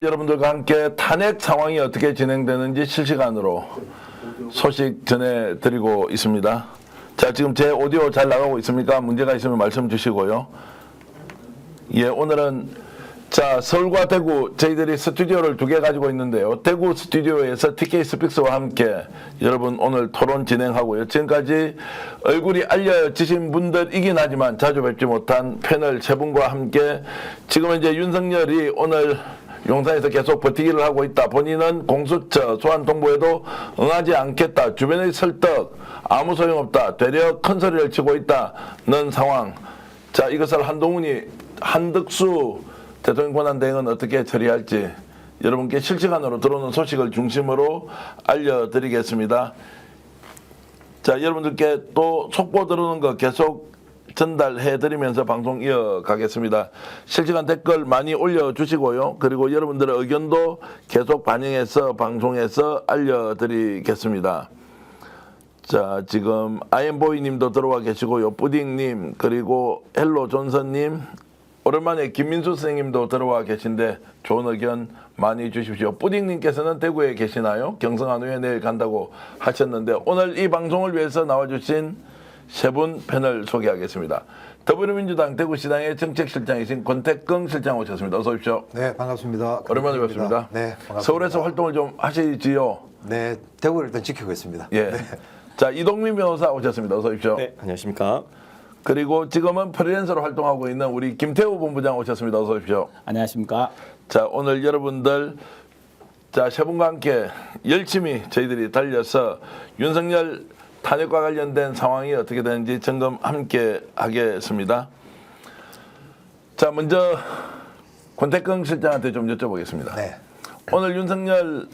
여러분들과 함께 탄핵 상황이 어떻게 진행되는지 실시간으로 소식 전해드리고 있습니다. 자, 지금 제 오디오 잘 나가고 있습니까? 문제가 있으면 말씀 주시고요. 예, 오늘은 자, 서울과 대구 저희들이 스튜디오를 2개 가지고 있는데요. 대구 스튜디오에서 TK 스픽스와 함께 여러분 오늘 토론 진행하고요. 지금까지 얼굴이 알려지신 분들이긴 하지만 자주 뵙지 못한 패널 3분과 함께 지금은 이제 윤석열이 오늘 용산에서 계속 버티기를 하고 있다. 본인은 공수처 소환 통보에도 응하지 않겠다. 주변의 설득 아무 소용없다. 되려 큰 소리를 치고 있다는 상황. 자, 이것을 한덕수 대통령 권한대행은 어떻게 처리할지 여러분께 실시간으로 들어오는 소식을 중심으로 알려드리겠습니다. 자, 여러분들께 또 속보 들어오는 거 계속 전달해드리면서 방송 이어가겠습니다. 실시간 댓글 많이 올려주시고요. 그리고 여러분들의 의견도 계속 반영해서 방송에서 알려드리겠습니다. 자, 지금 아이엠보이님도 들어와 계시고요. 뿌딩님 그리고 헬로 존선님 오랜만에 김민수 선생님도 들어와 계신데 좋은 의견 많이 주십시오. 뿌딩님께서는 대구에 계시나요? 경성한 후에 내일 간다고 하셨는데 오늘 이 방송을 위해서 나와주신 3분 패널 소개하겠습니다. 더불어민주당 대구시당의 정책실장이신 권태긍 실장 오셨습니다. 어서 오십시오. 네, 반갑습니다. 오랜만에 뵙습니다. 네, 반갑습니다. 서울에서 활동을 좀 하시지요? 네, 대구를 일단 지키고 있습니다. 예. 네. 자, 이동민 변호사 오셨습니다. 어서 오십시오. 네, 안녕하십니까. 그리고 지금은 프리랜서로 활동하고 있는 우리 김태우 본부장 오셨습니다. 어서 오십시오. 안녕하십니까. 자, 오늘 여러분들 자, 3분과 함께 열심히 저희들이 달려서 윤석열 탄핵과 관련된 상황이 어떻게 되는지 점검 함께 하겠습니다. 자, 먼저 권태긍 실장한테 좀 여쭤보겠습니다. 네. 오늘 윤석열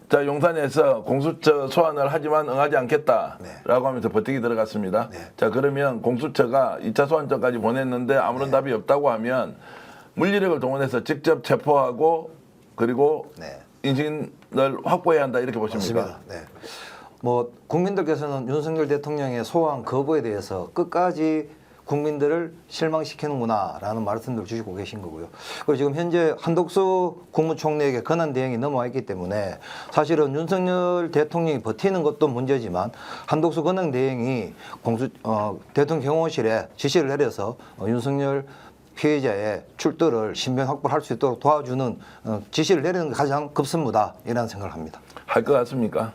자, 용산에서 공수처 소환을 하지만 응하지 않겠다라고 하면서 버티기 들어갔습니다. 네. 자, 그러면 공수처가 2차 소환전까지 보냈는데 아무런 답이 없다고 하면 물리력을 동원해서 직접 체포하고 그리고 인신을 확보해야 한다 이렇게 보십니까? 맞습니다. 네. 뭐 국민들께서는 윤석열 대통령의 소환 거부에 대해서 끝까지 국민들을 실망시키는구나라는 말씀을 주시고 계신 거고요. 그리고 지금 현재 한덕수 국무총리에게 권한 대행이 넘어와 있기 때문에 사실은 윤석열 대통령이 버티는 것도 문제지만 한덕수 권한 대행이 대통령 경호실에 지시를 내려서 윤석열 피해자의 출두를 신변 확보를 할 수 있도록 도와주는 지시를 내리는 게 가장 급선무다 이라는 생각을 합니다. 할 것 같습니까?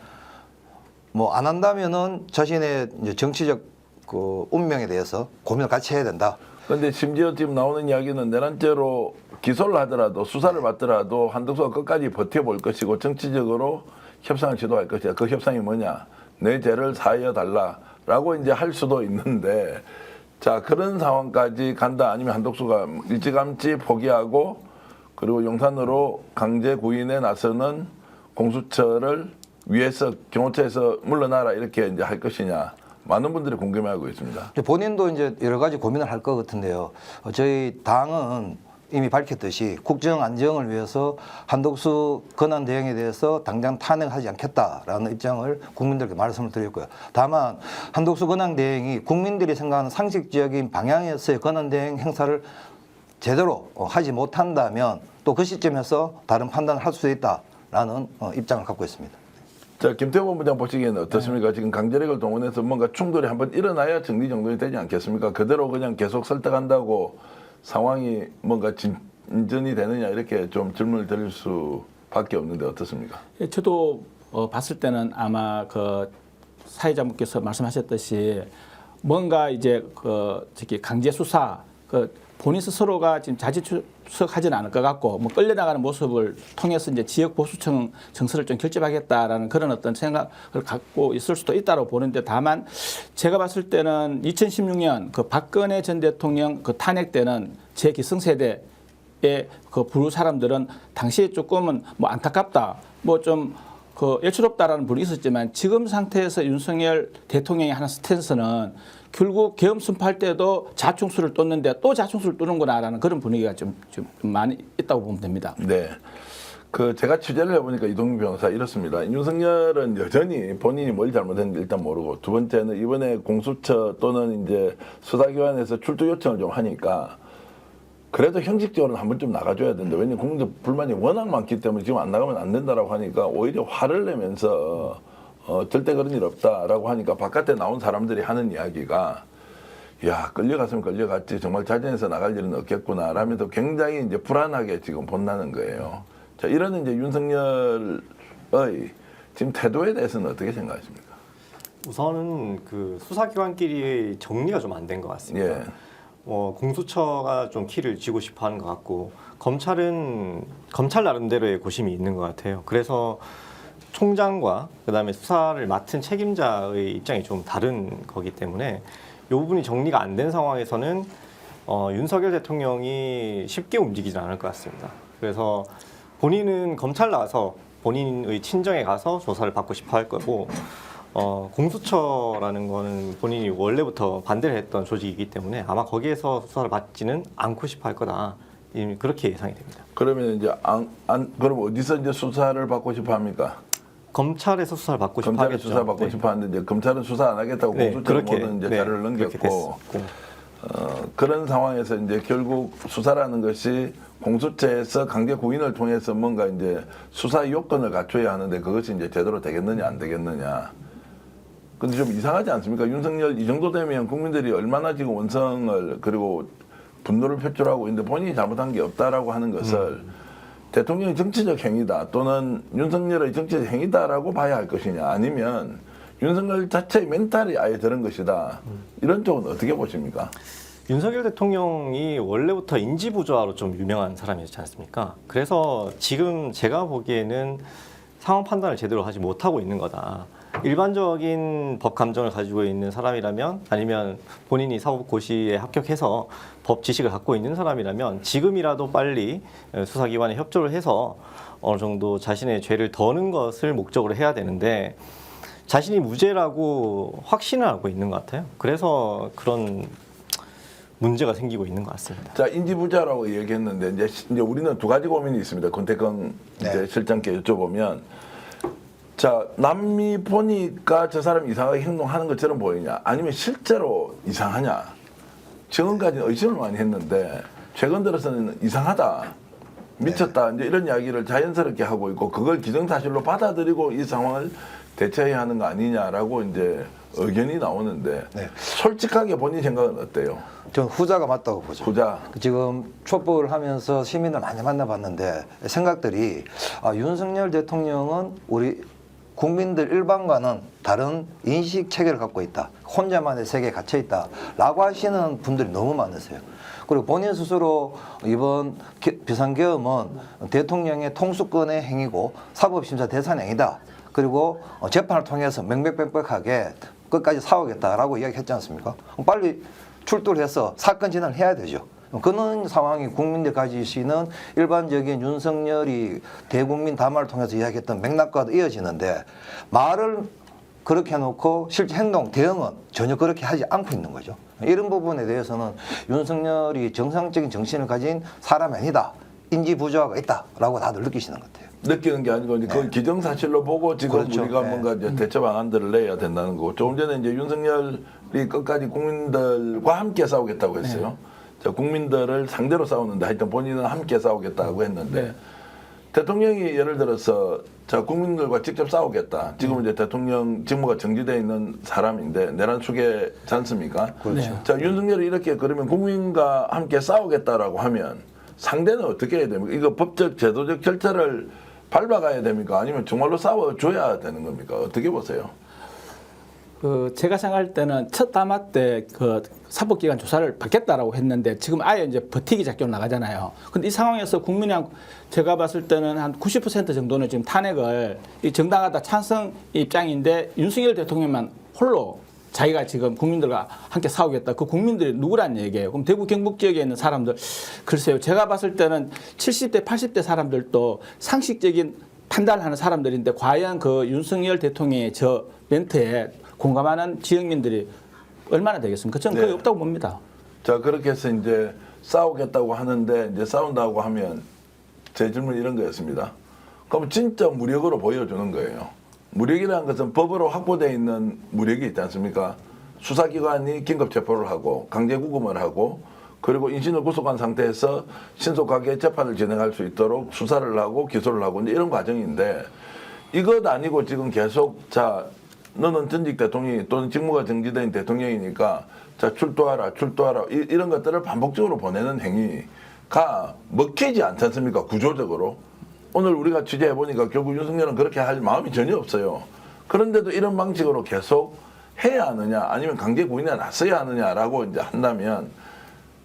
뭐 안 한다면은 자신의 이제 정치적 그 운명에 대해서 고민을 같이 해야 된다. 그런데 심지어 지금 나오는 이야기는 내란죄로 기소를 하더라도 수사를 받더라도 한덕수가 끝까지 버텨볼 것이고 정치적으로 협상을 지도할 것이다. 그 협상이 뭐냐? 내 죄를 사하여 달라라고 이제 할 수도 있는데 자, 그런 상황까지 간다 아니면 한덕수가 일찌감치 포기하고 그리고 용산으로 강제 구인에 나서는 공수처를 위에서 경호처에서 물러나라 이렇게 이제 할 것이냐 많은 분들이 궁금해하고 있습니다. 본인도 이제 여러 가지 고민을 할 것 같은데요. 저희 당은 이미 밝혔듯이 국정 안정을 위해서 한덕수 권한 대행에 대해서 당장 탄핵하지 않겠다라는 입장을 국민들께 말씀을 드렸고요. 다만 한덕수 권한 대행이 국민들이 생각하는 상식적인 방향에서의 권한 대행 행사를 제대로 하지 못한다면 또 그 시점에서 다른 판단을 할 수 있다라는 입장을 갖고 있습니다. 자, 김태우 본부장 보시기에는 어떻습니까? 지금 강제력을 동원해서 뭔가 충돌이 한번 일어나야 정리정돈이 되지 않겠습니까? 그대로 그냥 계속 설득한다고 상황이 뭔가 진전이 되느냐 이렇게 좀 질문을 드릴 수밖에 없는데 어떻습니까? 예, 저도 봤을 때는 아마 그 사회자분께서 말씀하셨듯이 뭔가 이제 저기 강제 수사 본인 스스로가 지금 자지추석하지는 않을 것 같고 뭐 끌려나가는 모습을 통해서 이제 지역 보수청 정서를 좀 결집하겠다라는 그런 어떤 생각을 갖고 있을 수도 있다고 보는데 다만 제가 봤을 때는 2016년 그 박근혜 전 대통령 그 탄핵 때는 제 기성세대의 그 부류 사람들은 당시에 조금은 뭐 안타깝다 뭐 좀 그 일출없다라는 분이 있었지만 지금 상태에서 윤석열 대통령이 하는 스탠스는 결국 계엄 순파할 때도 자충수를 떴는데 또 자충수를 뜨는구나라는 그런 분위기가 좀 많이 있다고 보면 됩니다. 네. 제가 취재를 해보니까 이동민 변호사 이렇습니다. 윤석열은 여전히 본인이 뭘 잘못했는지 일단 모르고 두 번째는 이번에 공수처 또는 이제 수사기관에서 출두 요청을 좀 하니까 그래도 형식적으로는 한 번쯤 나가줘야 된다. 왜냐면 국민들 불만이 워낙 많기 때문에 지금 안 나가면 안 된다라고 하니까 오히려 화를 내면서 절대 그런 일 없다라고 하니까 바깥에 나온 사람들이 하는 이야기가 야, 끌려갔으면 끌려갔지 정말 자진해서 나갈 일은 없겠구나 라면서 굉장히 이제 불안하게 지금 본다는 거예요. 자, 이런 이제 윤석열의 지금 태도에 대해서는 어떻게 생각하십니까? 우선은 그 수사기관끼리 정리가 좀 안 된 것 같습니다. 예. 공수처가 좀 키를 쥐고 싶어 하는 것 같고, 검찰은 검찰 나름대로의 고심이 있는 것 같아요. 그래서 총장과 그다음에 수사를 맡은 책임자의 입장이 좀 다른 거기 때문에 이 부분이 정리가 안 된 상황에서는 윤석열 대통령이 쉽게 움직이지 않을 것 같습니다. 그래서 본인은 검찰 나가서 본인의 친정에 가서 조사를 받고 싶어 할 거고, 공수처라는 거는 본인이 원래부터 반대를 했던 조직이기 때문에 아마 거기에서 수사를 받지는 않고 싶어 할 거다. 그렇게 예상이 됩니다. 그러면 이제 그럼 어디서 이제 수사를 받고 싶어 합니까? 검찰에서 수사를 받고 싶어 검찰에 하겠죠. 수사 받고 네. 싶어 하는데 이제 검찰은 수사 안 하겠다고 네, 공수처로 그렇게, 모든 이제 네, 자료를 그렇게 넘겼고 됐고. 그런 상황에서 이제 결국 수사라는 것이 공수처에서 강제 구인을 통해서 뭔가 이제 수사 요건을 갖춰야 하는데 그것이 이제 제대로 되겠느냐 안 되겠느냐. 근데 좀 이상하지 않습니까? 윤석열 이 정도 되면 국민들이 얼마나 지금 원성을 그리고 분노를 표출하고 있는데 본인이 잘못한 게 없다라고 하는 것을 대통령의 정치적 행위다 또는 윤석열의 정치적 행위다라고 봐야 할 것이냐 아니면 윤석열 자체의 멘탈이 아예 다른 것이다. 이런 쪽은 어떻게 보십니까? 윤석열 대통령이 원래부터 인지부조화로 좀 유명한 사람이었지 않습니까? 그래서 지금 제가 보기에는 상황 판단을 제대로 하지 못하고 있는 거다. 일반적인 법 감정을 가지고 있는 사람이라면 아니면 본인이 사법고시에 합격해서 법 지식을 갖고 있는 사람이라면 지금이라도 빨리 수사기관에 협조를 해서 어느 정도 자신의 죄를 더는 것을 목적으로 해야 되는데 자신이 무죄라고 확신을 하고 있는 것 같아요. 그래서 그런 문제가 생기고 있는 것 같습니다. 자, 인지부자라고 얘기했는데 이제 우리는 두 가지 고민이 있습니다. 권태경 이제 실장께 여쭤보면 자, 남이 보니까 저 사람이 이상하게 행동하는 것처럼 보이냐 아니면 실제로 이상하냐 지금까지는 의심을 많이 했는데 최근 들어서는 이상하다 미쳤다 이제 이런 이야기를 자연스럽게 하고 있고 그걸 기정사실로 받아들이고 이 상황을 대처해야 하는 거 아니냐라고 이제 의견이 나오는데 솔직하게 본인 생각은 어때요? 저는 후자가 맞다고 보죠. 후자. 지금 촛불을 하면서 시민을 많이 만나봤는데 생각들이 윤석열 대통령은 우리 국민들 일반과는 다른 인식 체계를 갖고 있다. 혼자만의 세계에 갇혀 있다. 라고 하시는 분들이 너무 많으세요. 그리고 본인 스스로 이번 비상계엄은 대통령의 통수권의 행위고 사법심사 대상 행위다. 그리고 재판을 통해서 명백백백하게 끝까지 싸우겠다라고 이야기했지 않습니까? 빨리 출두를 해서 사건 진행을 해야 되죠. 그런 상황이 국민들 가지시는 일반적인 윤석열이 대국민 담화를 통해서 이야기했던 맥락과도 이어지는데 말을 그렇게 해놓고 실제 행동, 대응은 전혀 그렇게 하지 않고 있는 거죠. 이런 부분에 대해서는 윤석열이 정상적인 정신을 가진 사람이 아니다. 인지부조화가 있다라고 다들 느끼시는 것 같아요. 느끼는 게 아니고 이제 그걸 기정사실로 보고 지금 그렇죠. 우리가 뭔가 이제 대처 방안들을 내야 된다는 거고 조금 전에 이제 윤석열이 끝까지 국민들과 함께 싸우겠다고 했어요. 자, 국민들을 상대로 싸우는데 하여튼 본인은 함께 싸우겠다고 했는데 대통령이 예를 들어서 자 국민들과 직접 싸우겠다. 지금 이제 대통령 직무가 정지되어 있는 사람인데 내란 수계지 않습니까? 그렇죠. 자 윤석열이 이렇게 그러면 국민과 함께 싸우겠다라고 하면 상대는 어떻게 해야 됩니까? 이거 법적 제도적 절차를 밟아가야 됩니까? 아니면 정말로 싸워줘야 되는 겁니까? 어떻게 보세요? 제가 생각할 때는 첫 담화 때 그 사법기관 조사를 받겠다라고 했는데 지금 아예 이제 버티기 작전 나가잖아요. 근데 이 상황에서 국민이 제가 봤을 때는 한 90% 정도는 지금 탄핵을 정당하다 찬성 입장인데 윤석열 대통령만 홀로 자기가 지금 국민들과 함께 싸우겠다. 그 국민들이 누구란 얘기예요. 그럼 대구 경북 지역에 있는 사람들 글쎄요. 제가 봤을 때는 70대 80대 사람들도 상식적인 판단하는 사람들인데 과연 그 윤석열 대통령의 저 멘트에 공감하는 지역민들이 얼마나 되겠습니까? 저는 거의 없다고 봅니다. 자 그렇게 해서 이제 싸우겠다고 하는데 이제 싸운다고 하면 제 질문은 이런 거였습니다. 그럼 진짜 무력으로 보여주는 거예요. 무력이라는 것은 법으로 확보되어 있는 무력이 있지 않습니까? 수사기관이 긴급 체포를 하고 강제 구금을 하고 그리고 인신을 구속한 상태에서 신속하게 재판을 진행할 수 있도록 수사를 하고 기소를 하고 이제 이런 과정인데 이것 아니고 지금 계속 자 너는 전직 대통령이 또는 직무가 정지된 대통령이니까 자 출두하라 이런 것들을 반복적으로 보내는 행위가 먹히지 않지 않습니까? 구조적으로. 오늘 우리가 취재해 보니까 결국 윤석열은 그렇게 할 마음이 전혀 없어요. 그런데도 이런 방식으로 계속 해야 하느냐 아니면 강제 구인에 나서야 하느냐라고 이제 한다면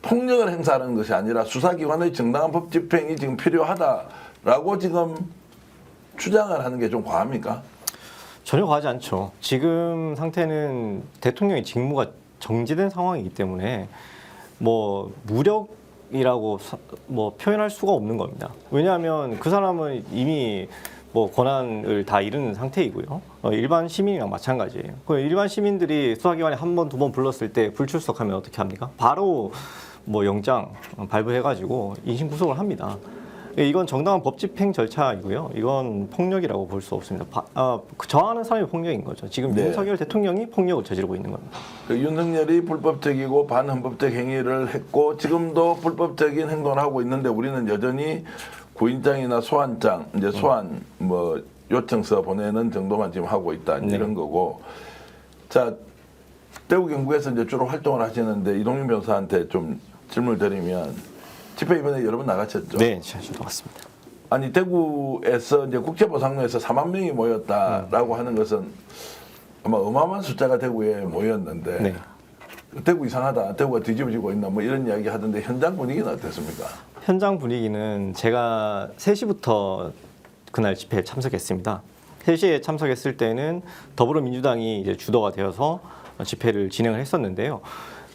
폭력을 행사하는 것이 아니라 수사기관의 정당한 법 집행이 지금 필요하다라고 지금 주장을 하는 게 좀 과합니까? 전혀 과하지 않죠. 지금 상태는 대통령의 직무가 정지된 상황이기 때문에 뭐 무력이라고 뭐 표현할 수가 없는 겁니다. 왜냐하면 그 사람은 이미 뭐 권한을 다 잃은 상태이고요. 일반 시민이랑 마찬가지예요. 일반 시민들이 수사기관에 한 번, 두 번 불렀을 때 불출석하면 어떻게 합니까? 바로 뭐 영장 발부해가지고 인신구속을 합니다. 이건 정당한 법 집행 절차이고요. 이건 폭력이라고 볼 수 없습니다. 저하는 사람이 폭력인 거죠. 지금 네. 윤석열 대통령이 폭력을 저지르고 있는 겁니다. 그 윤석열이 불법적이고 반헌법적 행위를 했고 지금도 불법적인 행동을 하고 있는데 우리는 여전히 구인장이나 소환장, 이제 소환 뭐 요청서 보내는 정도만 지금 하고 있다 이런 거고. 자 대구 경북에서 이제 주로 활동을 하시는데 이동윤 변호사한테 좀 질문을 드리면 집회 이번에 여러 번 나가셨죠? 네, 저도 맞습니다. 아니 대구에서 이제 국제보상로에서 4만 명이 모였다라고 하는 것은 아마 어마어마한 숫자가 대구에 모였는데 네. 대구 이상하다, 대구가 뒤집어지고 있나 뭐 이런 이야기 하던데 현장 분위기는 어땠습니까? 현장 분위기는 제가 3시부터 그날 집회에 참석했습니다. 3시에 참석했을 때는 더불어민주당이 이제 주도가 되어서 집회를 진행을 했었는데요.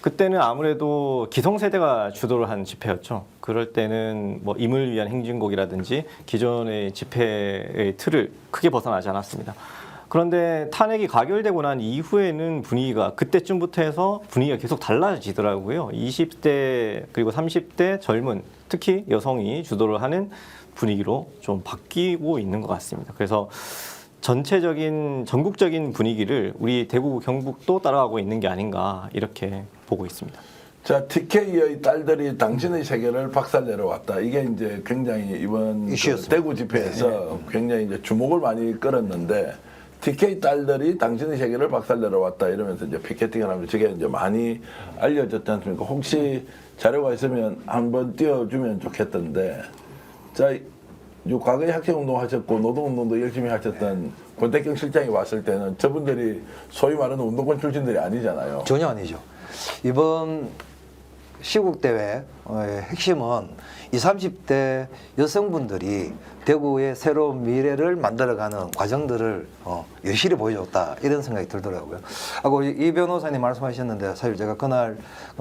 그때는 아무래도 기성세대가 주도를 한 집회였죠. 그럴 때는 뭐 임을 위한 행진곡이라든지 기존의 집회의 틀을 크게 벗어나지 않았습니다. 그런데 탄핵이 가결되고 난 이후에는 분위기가 그때쯤부터 해서 분위기가 계속 달라지더라고요. 20대 그리고 30대 젊은 특히 여성이 주도를 하는 분위기로 좀 바뀌고 있는 것 같습니다. 그래서 전체적인 전국적인 분위기를 우리 대구 경북도 따라가고 있는 게 아닌가 이렇게 보고 있습니다. 자, TK의 딸들이 당신의 세계를 박살내러 왔다. 이게 이제 굉장히 이번 그 대구 집회에서 굉장히 이제 주목을 많이 끌었는데 TK 딸들이 당신의 세계를 박살내러 왔다 이러면서 이제 피켓팅을 하면서 저게 이제 많이 알려졌지 않습니까? 혹시 자료가 있으면 한번 띄워주면 좋겠던데. 자, 과거에 학생운동 하셨고 노동운동도 열심히 하셨던 권태경 실장이 왔을 때는 저분들이 소위 말하는 운동권 출신들이 아니잖아요. 전혀 아니죠. 이번 시국대회의 핵심은 20, 30대 여성분들이 대구의 새로운 미래를 만들어가는 과정들을 여실히 보여줬다 이런 생각이 들더라고요. 하고 이 변호사님 말씀하셨는데 사실 제가 그날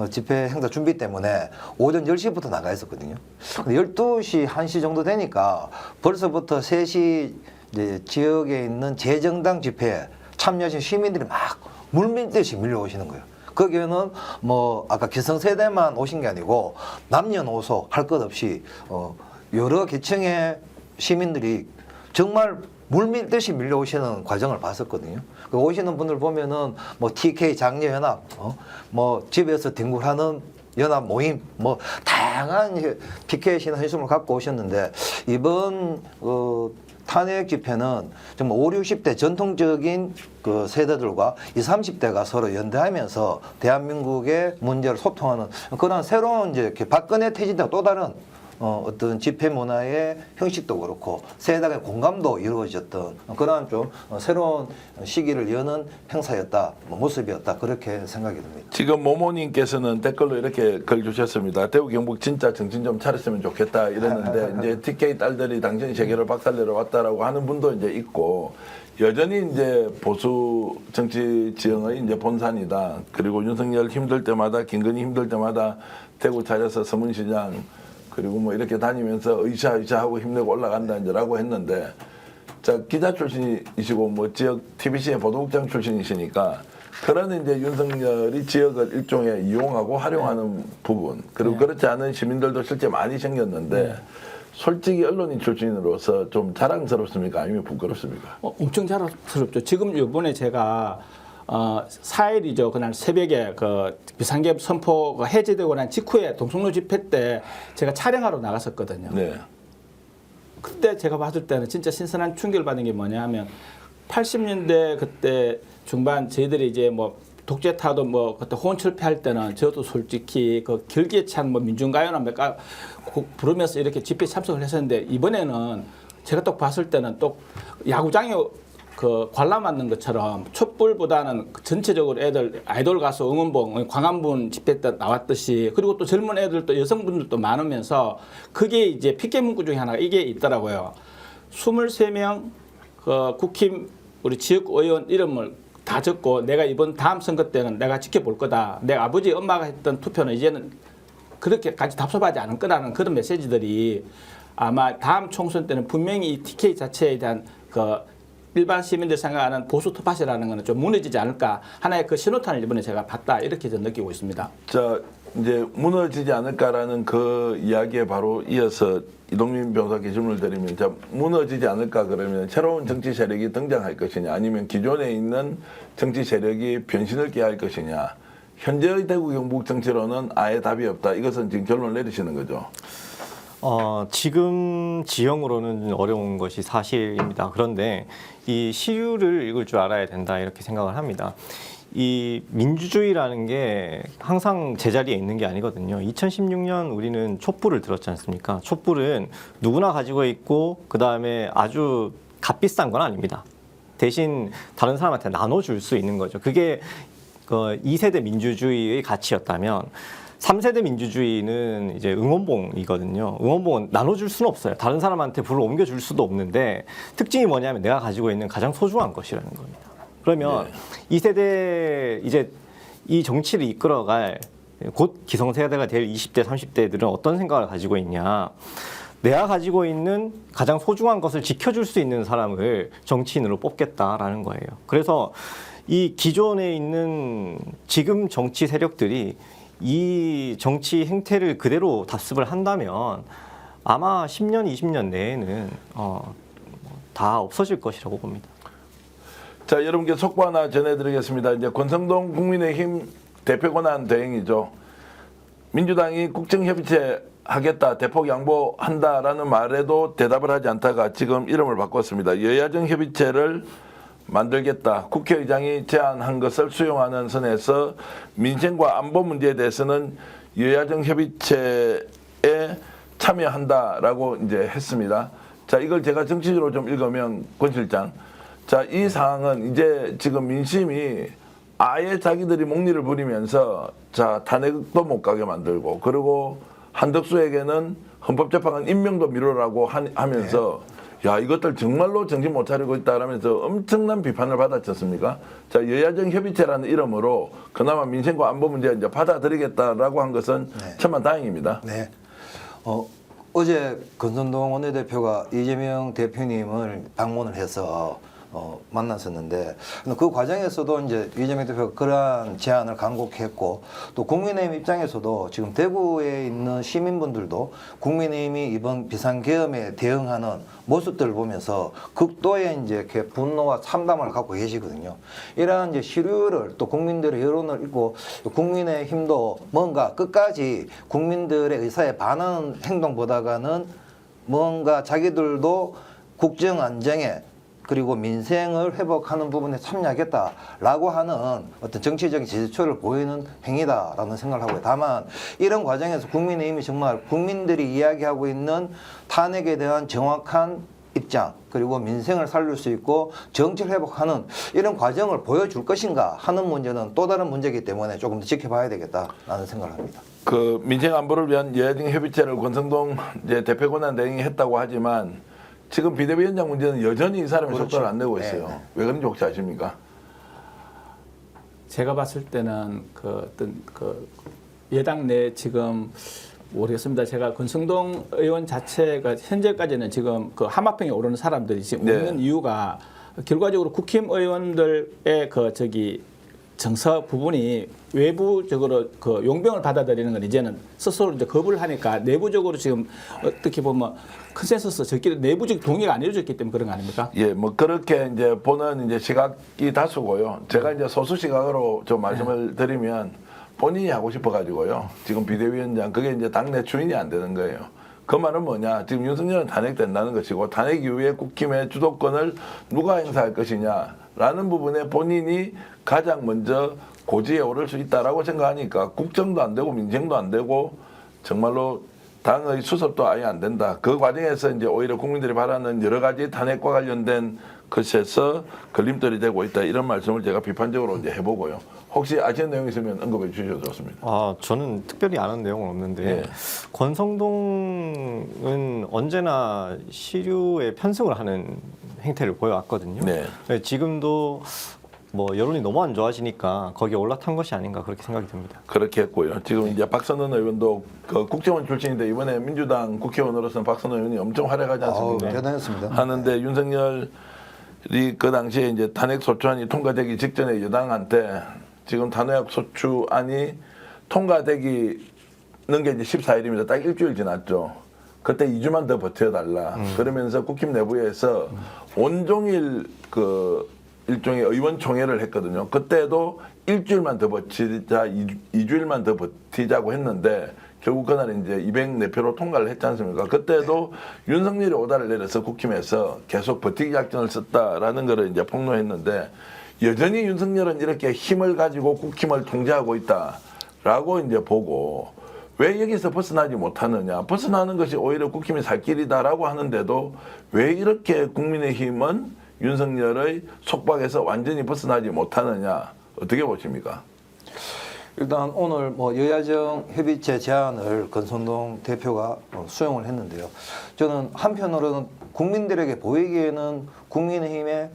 집회 행사 준비 때문에 오전 10시부터 나가 있었거든요. 근데 12시, 1시 정도 되니까 벌써부터 3시 이제 지역에 있는 재정당 집회에 참여하신 시민들이 막 물밀듯이 밀려오시는 거예요. 거기에는 뭐 아까 기성세대만 오신 게 아니고 남녀노소 할 것 없이 여러 계층의 시민들이 정말 물밀듯이 밀려오시는 과정을 봤었거든요. 그 오시는 분들 보면은 뭐 TK 장려연합, 뭐 집에서 뒹굴하는 연합 모임, 뭐 다양한 피켓이나 현수막을 갖고 오셨는데 이번 탄핵 집회는 정말 5, 60대 전통적인 그 세대들과 20, 30대가 서로 연대하면서 대한민국의 문제를 소통하는 그런 새로운 이제 박근혜 퇴진과 또 다른 어떤 집회 문화의 형식도 그렇고 세대의 공감도 이루어졌던 그러한 좀 새로운 시기를 여는 행사였다, 모습이었다 그렇게 생각이 듭니다. 지금 모모님께서는 댓글로 이렇게 글 주셨습니다. 대구 경북 진짜 정신 좀 차렸으면 좋겠다 이랬는데 이제 TK 딸들이 당신의 세계를 박살내러 왔다라고 하는 분도 이제 있고 여전히 이제 보수 정치 지형의 이제 본산이다. 그리고 윤석열 힘들 때마다 김건희 힘들 때마다 대구 찾아서 서문시장 그리고 뭐 이렇게 다니면서 의샤하고 힘내고 올라간다 이제라고 했는데 자 기자 출신이시고 뭐 지역 TBC의 보도국장 출신이시니까 그런 이제 윤석열이 지역을 일종의 이용하고 활용하는 부분 그리고 그렇지 않은 시민들도 실제 많이 생겼는데 솔직히 언론인 출신으로서 좀 자랑스럽습니까 아니면 부끄럽습니까? 엄청 자랑스럽죠. 지금 이번에 제가 4일이죠. 그날 새벽에 그 비상계엄 선포가 해제되고 난 직후에 동성로 집회 때 제가 촬영하러 나갔었거든요. 네. 그때 제가 봤을 때는 진짜 신선한 충격을 받은 게 뭐냐면 80년대 그때 중반 저희들이 이제 뭐 독재타도 뭐 그때 호언철폐할 때는 저도 솔직히 그 결기에 찬 뭐 민중가요나 몇가 부르면서 이렇게 집회에 참석을 했었는데 이번에는 제가 또 봤을 때는 또 야구장에 그 관람하는 것처럼 촛불보다는 전체적으로 애들 아이돌 가수 응원봉 광화문 집회 때 나왔듯이 그리고 또 젊은 애들도 여성분들도 많으면서 그게 이제 피켓 문구 중에 하나가 이게 있더라고요. 23명 그 국힘 우리 지역 의원 이름을 다 적고 내가 이번 다음 선거 때는 내가 지켜볼 거다. 내 아버지 엄마가 했던 투표는 이제는 그렇게까지 답답하지 않을 거라는 그런 메시지들이 아마 다음 총선 때는 분명히 이 TK 자체에 대한 그 일반 시민들 생각하는 보수 투파시라는 것은 좀 무너지지 않을까 하나의 그 신호탄을 이번에 제가 봤다 이렇게 저는 느끼고 있습니다. 자, 이제 무너지지 않을까라는 그 이야기에 바로 이어서 이동민 변호사께 질문을 드리면, 자, 무너지지 않을까 그러면 새로운 정치 세력이 등장할 것이냐, 아니면 기존에 있는 정치 세력이 변신을 꾀할 것이냐. 현재의 대구 경북 정치로는 아예 답이 없다. 이것은 지금 결론을 내리시는 거죠. 지금 지형으로는 어려운 것이 사실입니다. 그런데 이 시류를 읽을 줄 알아야 된다 이렇게 생각을 합니다. 이 민주주의라는 게 항상 제자리에 있는 게 아니거든요. 2016년 우리는 촛불을 들었지 않습니까? 촛불은 누구나 가지고 있고 그 다음에 아주 값비싼 건 아닙니다. 대신 다른 사람한테 나눠줄 수 있는 거죠. 그게 그 2세대 민주주의의 가치였다면 3세대 민주주의는 이제 응원봉이거든요. 응원봉은 나눠줄 수는 없어요. 다른 사람한테 불을 옮겨줄 수도 없는데 특징이 뭐냐면 내가 가지고 있는 가장 소중한 것이라는 겁니다. 그러면 이 세대 이제 이 정치를 이끌어갈 곧 기성세대가 될 20대, 30대들은 어떤 생각을 가지고 있냐. 내가 가지고 있는 가장 소중한 것을 지켜줄 수 있는 사람을 정치인으로 뽑겠다라는 거예요. 그래서 이 기존에 있는 지금 정치 세력들이 이 정치 행태를 그대로 답습을 한다면 아마 10년, 20년 내에는 다 없어질 것이라고 봅니다. 자, 여러분께 속보 하나 전해드리겠습니다. 이제 권성동 국민의힘 대표 권한 대행이죠. 민주당이 국정협의체 하겠다, 대폭 양보한다라는 말에도 대답을 하지 않다가 지금 이름을 바꿨습니다. 여야정 협의체를 만들겠다. 국회의장이 제안한 것을 수용하는 선에서 민생과 안보 문제에 대해서는 여야정 협의체에 참여한다라고 이제 했습니다. 자, 이걸 제가 정치적으로 좀 읽으면 권 실장. 자, 이 사항은 이제 지금 민심이 아예 자기들이 목리를 부리면서 자, 탄핵도 못 가게 만들고 그리고 한덕수에게는 헌법재판관 임명도 미루라고 하면서 야, 이것들 정말로 정신 못 차리고 있다라면서 엄청난 비판을 받았지 않습니까? 자, 여야정 협의체라는 이름으로 그나마 민생과 안보 문제 이제 받아들이겠다라고 한 것은 천만다행입니다. 네. 어제 권선동 원내대표가 이재명 대표님을 방문을 해서 만났었는데 그 과정에서도 이제 이재명 대표가 그러한 제안을 간곡했고 또 국민의힘 입장에서도 지금 대구에 있는 시민분들도 국민의힘이 이번 비상계엄에 대응하는 모습들을 보면서 극도의 이제 이렇게 분노와 참담을 갖고 계시거든요. 이러한 이제 시류를 또 국민들의 여론을 읽고 국민의힘도 뭔가 끝까지 국민들의 의사에 반하는 행동보다는 뭔가 자기들도 국정 안정에 그리고 민생을 회복하는 부분에 참여하겠다라고 하는 어떤 정치적인 제스처를 보이는 행위다라는 생각을 하고요. 다만 이런 과정에서 국민의힘이 정말 국민들이 이야기하고 있는 탄핵에 대한 정확한 입장 그리고 민생을 살릴 수 있고 정치를 회복하는 이런 과정을 보여줄 것인가 하는 문제는 또 다른 문제이기 때문에 조금 더 지켜봐야 되겠다라는 생각을 합니다. 그 민생 안보를 위한 여야정 협의체를 권성동 이제 대표 권한 대행이 했다고 하지만 지금 비대위원장 문제는 여전히 이 사람이 그렇죠. 속도를 안 내고 있어요. 네. 왜 그런지 혹시 아십니까? 제가 봤을 때는 그 어떤 그 여당 내 지금 모르겠습니다. 제가 권성동 의원 자체가 현재까지는 지금 그 하마평에 오르는 사람들이 지금 네. 없는 이유가 결과적으로 국힘 의원들의 그 저기 정서 부분이 외부적으로 그 용병을 받아들이는 건 이제는 스스로 이제 겁을 하니까 내부적으로 지금 어떻게 보면 컨센서스 저끼리 내부적 동의가 안 이루어졌기 때문에 그런 거 아닙니까? 예, 뭐 그렇게 이제 보는 이제 시각이 다수고요. 제가 이제 소수 시각으로 좀 말씀을 드리면 본인이 하고 싶어 가지고요. 지금 비대위원장 그게 이제 당내 추인이 안 되는 거예요. 그 말은 뭐냐? 지금 윤석열은 탄핵된다는 것이고 탄핵 이후에 국힘의 주도권을 누가 행사할 것이냐라는 부분에 본인이 가장 먼저 고지에 오를 수 있다라고 생각하니까 국정도 안 되고 민생도 안 되고 정말로 당의 수습도 아예 안 된다. 그 과정에서 이제 오히려 국민들이 바라는 여러 가지 탄핵과 관련된 것에서 걸림돌이 되고 있다. 이런 말씀을 제가 비판적으로 이제 해보고요. 혹시 아시는 내용 있으면 언급해 주셔도 좋습니다. 아, 저는 특별히 아는 내용은 없는데 예. 권성동은 언제나 시류에 편승을 하는 행태를 보여왔거든요. 네. 지금도 뭐 여론이 너무 안 좋아지니까 거기에 올라탄 것이 아닌가 그렇게 생각이 듭니다. 그렇게 했고요. 지금 이제 박선원 의원도 그 국정원 출신인데 이번에 민주당 국회의원으로서는 박선원 의원이 엄청 활약하지 않습니까? 대단했습니다. 하는데 윤석열이 그 당시에 이제 탄핵 소추안이 통과되기 직전에 여당한테 지금 탄핵 소추안이 통과되기는 게 이제 14일입니다. 딱 일주일 지났죠. 그때 2주만 더 버텨달라. 그러면서 국힘 내부에서 온종일 그 일종의 의원총회를 했거든요. 그때도 일주일만 더 버티자, 2주일만 더 버티자고 했는데 결국 그날 이제 204표로 통과를 했지 않습니까? 그때도 윤석열이 오다를 내려서 국힘에서 계속 버티기 작전을 썼다라는 것을 이제 폭로했는데 여전히 윤석열은 이렇게 힘을 가지고 국힘을 통제하고 있다라고 이제 보고 왜 여기서 벗어나지 못하느냐. 벗어나는 것이 오히려 국힘이 살 길이다라고 하는데도 왜 이렇게 국민의힘은 윤석열의 속박에서 완전히 벗어나지 못하느냐. 어떻게 보십니까? 일단 오늘 뭐 여야정 협의체 제안을 권성동 대표가 수용을 했는데요. 저는 한편으로는 국민들에게 보이기에는 국민의힘의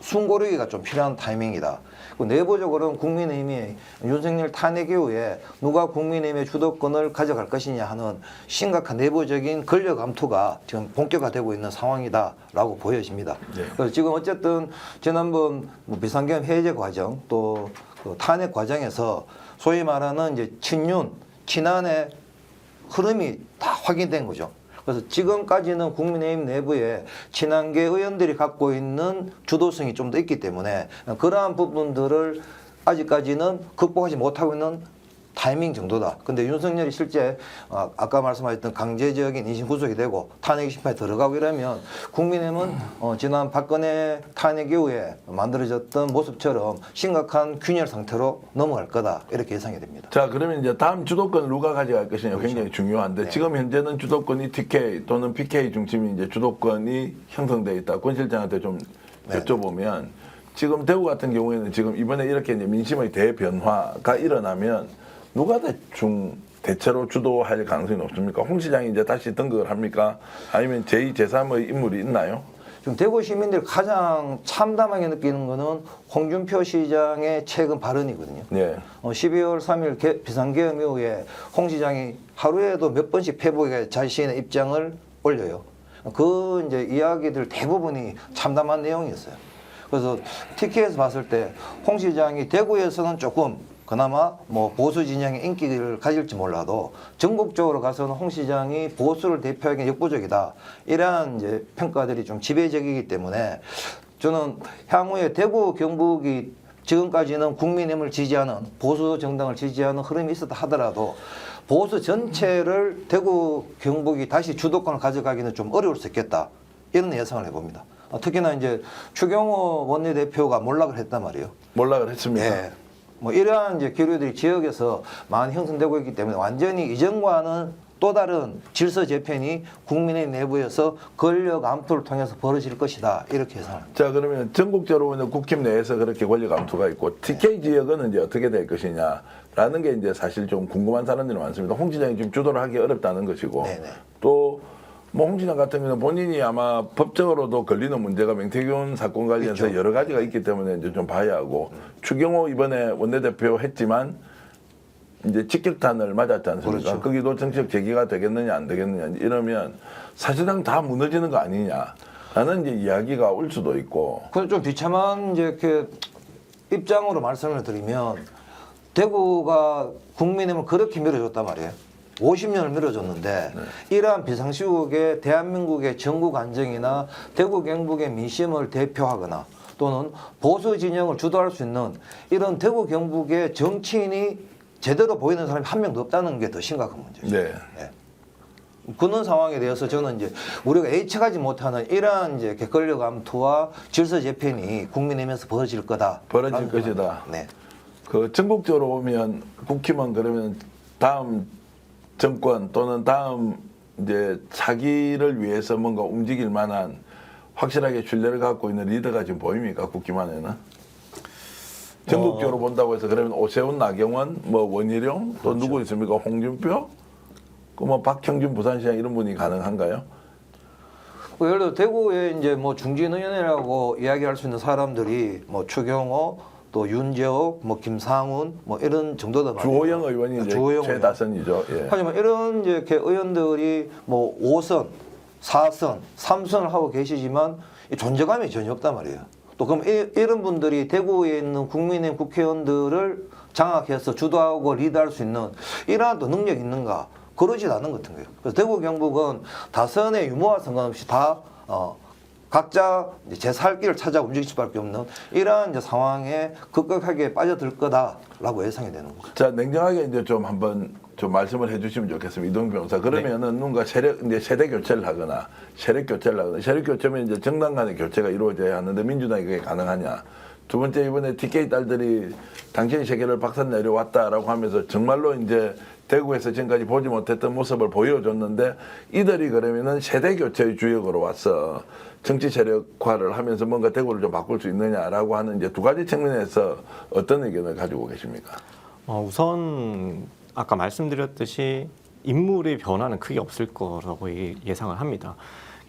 숨고르기가 좀 필요한 타이밍이다. 내부적으로는 국민의힘이 윤석열 탄핵 이후에 누가 국민의힘의 주도권을 가져갈 것이냐 하는 심각한 내부적인 권력 암투가 지금 본격화되고 있는 상황이다라고 보여집니다. 네. 그래서 지금 어쨌든 지난번 뭐 비상계엄 해제 과정 또 그 탄핵 과정에서 소위 말하는 이제 친윤, 친한의 흐름이 다 확인된 거죠. 그래서 지금까지는 국민의힘 내부에 친한계 의원들이 갖고 있는 주도성이 좀 더 있기 때문에 그러한 부분들을 아직까지는 극복하지 못하고 있는 타이밍 정도다. 근데 윤석열이 실제 아까 말씀하셨던 강제적인 인신 구속이 되고 탄핵 심판에 들어가고 이러면 국민의힘은 지난 박근혜 탄핵 이후에 만들어졌던 모습처럼 심각한 균열 상태로 넘어갈 거다. 이렇게 예상이 됩니다. 자, 그러면 이제 다음 주도권을 누가 가져갈 것이냐 굉장히 중요한데 지금 현재는 주도권이 TK 또는 PK 중심이 이제 주도권이 형성되어 있다. 권 실장한테 좀 여쭤보면 지금 대구 같은 경우에는 지금 이번에 이렇게 이제 민심의 대변화가 일어나면 누가 대체로 주도할 가능성이 높습니까? 홍 시장이 이제 다시 등극을 합니까? 아니면 제2, 제3의 인물이 있나요? 지금 대구 시민들이 가장 참담하게 느끼는 거는 홍준표 시장의 최근 발언이거든요. 네. 12월 3일 비상계엄 이후에 홍 시장이 하루에도 몇 번씩 페이스북에 자신의 입장을 올려요. 그 이제 이야기들 대부분이 참담한 내용이었어요. 그래서 TK에서 봤을 때 홍 시장이 대구에서는 조금 그나마 뭐 보수 진영의 인기를 가질지 몰라도 전국적으로 가서는 홍 시장이 보수를 대표하기엔 역부족이다. 이러한 이제 평가들이 좀 지배적이기 때문에 저는 향후에 대구 경북이 지금까지는 국민의힘을 지지하는 보수 정당을 지지하는 흐름이 있었다 하더라도 보수 전체를 대구 경북이 다시 주도권을 가져가기는 좀 어려울 수 있겠다. 이런 예상을 해봅니다. 특히나 이제 추경호 원내대표가 몰락을 했단 말이에요. 몰락을 했습니다. 예. 뭐 이러한 이제 기류들이 지역에서 많이 형성되고 있기 때문에 완전히 이전과는 또 다른 질서 재편이 국민의 내부에서 권력 암투를 통해서 벌어질 것이다. 이렇게 예상합니다. 자, 그러면 전국적으로 국힘 내에서 그렇게 권력 암투가 있고 TK 지역은 이제 어떻게 될 것이냐라는 게 이제 사실 좀 궁금한 사람들이 많습니다. 홍 시장이 지금 주도를 하기 어렵다는 것이고 네네. 또 뭐 홍 시장 같은 경우는 본인이 아마 법적으로도 걸리는 문제가 명태균 사건 관련해서 있죠. 여러 가지가 있기 때문에 이제 좀 봐야 하고 추경호 이번에 원내대표 했지만 이제 직격탄을 맞았지 않습니까? 그렇죠. 거기도 정치적 제기가 되겠느냐 안 되겠느냐 이러면 사실상 다 무너지는 거 아니냐라는 이제 이야기가 올 수도 있고 그건 좀 비참한 이제 이렇게 입장으로 말씀을 드리면 대구가 국민의힘을 그렇게 밀어줬단 말이에요. 50년을 밀어줬는데 이러한 비상시국에 대한민국의 전국 안정이나 대구 경북의 민심을 대표하거나 또는 보수 진영을 주도할 수 있는 이런 대구 경북의 정치인이 제대로 보이는 사람이 한 명도 없다는 게 더 심각한 문제죠. 네. 네. 그런 상황에 대해서 저는 이제 우리가 예측하지 못하는 이러한 이제 객관력 암투와 질서 재편이 국민의힘에서 벌어질 거다. 벌어질 것이다. 네. 그 전국적으로 보면 국힘은 그러면 다음 정권 또는 다음 이제 차기를 위해서 뭔가 움직일 만한 확실하게 신뢰를 갖고 있는 리더가 지금 보입니까? 국힘 안에는? 전국적으로 본다고 해서 그러면 오세훈, 나경원, 뭐 원희룡 또 누구 있습니까? 홍준표, 그 뭐 박형준 부산시장 이런 분이 가능한가요? 예를 들어 대구에 이제 뭐 중진 의원이라고 이야기할 수 있는 사람들이 뭐 추경호, 또 윤재옥, 뭐 김상훈, 뭐 이런 정도다 말이에요. 주호영 의원이 이제 주호영 최다선이죠. 예. 하지만 이런 이제 이렇게 의원들이 뭐 5선, 4선, 3선을 하고 계시지만 이 존재감이 전혀 없단 말이에요. 또 그럼 이런 분들이 대구에 있는 국민의힘 국회의원들을 장악해서 주도하고 리드할 수 있는 이러한 또 능력이 있는가? 그러지 않은 것 같은 거예요. 그래서 대구 경북은 다선의 유무와 상관없이 다 각자 이제 제 살 길을 찾아 움직일 수밖에 없는 이러한 이제 상황에 급격하게 빠져들 거다라고 예상이 되는 거죠. 자, 냉정하게 이제 좀 한번 좀 말씀을 해주시면 좋겠습니다. 이동 변호사. 그러면은 누군가 이제 세대 교체를 하거나 세력 교체면 이제 정당 간의 교체가 이루어져야 하는데 민주당이 그게 가능하냐? 두 번째, 이번에 TK 딸들이 당신이 세계를 박살 내려왔다라고 하면서 정말로 이제 대구에서 지금까지 보지 못했던 모습을 보여줬는데 이들이 그러면은 세대 교체의 주역으로 와서 정치 세력화를 하면서 뭔가 대구를 좀 바꿀 수 있느냐라고 하는 이제 두 가지 측면에서 어떤 의견을 가지고 계십니까? 우선 아까 말씀드렸듯이 인물의 변화는 크게 없을 거라고 예상을 합니다.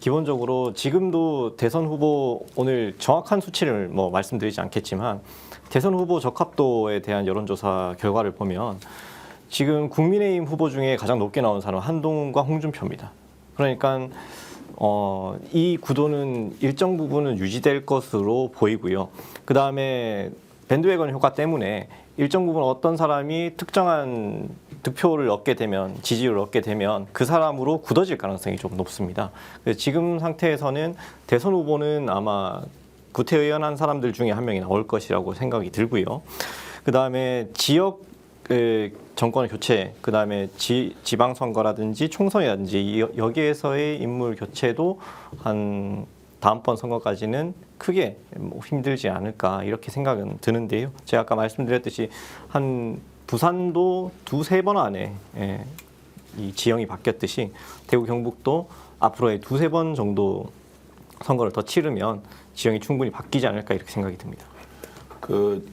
기본적으로 지금도 대선 후보 오늘 정확한 수치를 뭐 말씀드리지 않겠지만 대선 후보 적합도에 대한 여론조사 결과를 보면 지금 국민의힘 후보 중에 가장 높게 나온 사람은 한동훈과 홍준표입니다. 그러니까 이 구도는 일정 부분은 유지될 것으로 보이고요. 그 다음에 밴드웨건 효과 때문에 일정 부분 어떤 사람이 특정한 득표를 얻게 되면 지지율을 얻게 되면 그 사람으로 굳어질 가능성이 좀 높습니다. 그래서 지금 상태에서는 대선 후보는 아마 구태의원한 사람들 중에 한 명이 나올 것이라고 생각이 들고요. 그 다음에 지역 정권 교체, 그 다음에 지방선거라든지 총선이라든지 여기에서의 인물 교체도 한 다음번 선거까지는 크게 힘들지 않을까 이렇게 생각은 드는데요. 제가 아까 말씀드렸듯이 한 부산도 두세 번 안에 이 지형이 바뀌었듯이 대구 경북도 앞으로의 두세 번 정도 선거를 더 치르면 지형이 충분히 바뀌지 않을까 이렇게 생각이 듭니다.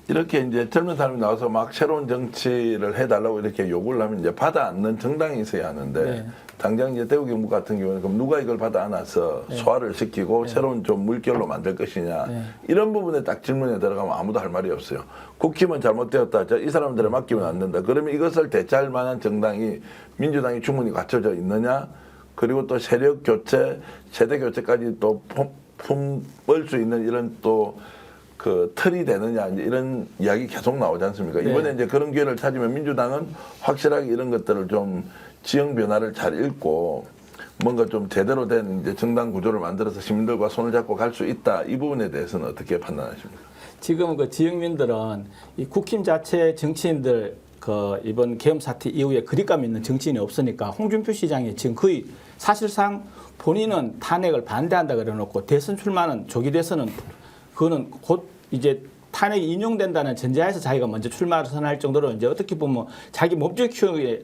이렇게 이제 젊은 사람이 나와서 막 새로운 정치를 해달라고 이렇게 요구를 하면 이제 받아 안는 정당이 있어야 하는데 네. 당장 이제 대구 경북 같은 경우는 그럼 누가 이걸 받아 안아서 소화를 시키고 새로운 좀 물결로 만들 것이냐 이런 부분에 딱 질문에 들어가면 아무도 할 말이 없어요. 국힘은 잘못되었다. 이 사람들에 맡기면 안 된다. 그러면 이것을 대체할 만한 정당이 민주당이 충분히 갖춰져 있느냐? 그리고 또 세력 교체, 세대 교체까지 또 품을 수 있는 이런 또 틀이 되느냐 이런 이야기 계속 나오지 않습니까? 이번에 이제 그런 기회를 찾으면 민주당은 확실하게 이런 것들을 좀 지형 변화를 잘 읽고 뭔가 좀 제대로 된 이제 정당 구조를 만들어서 시민들과 손을 잡고 갈 수 있다. 이 부분에 대해서는 어떻게 판단하십니까? 지금 그 지역민들은 이 국힘 자체 정치인들 이번 계엄 사태 이후에 그립감 있는 정치인이 없으니까 홍준표 시장이 지금 거의 사실상 본인은 탄핵을 반대한다 그래놓고 대선 출마는 조기 대선은 그거는 곧 이제 탄핵이 인용된다는 전제하에서 자기가 먼저 출마를 선할 정도로 이제 어떻게 보면 자기 목적 키우기에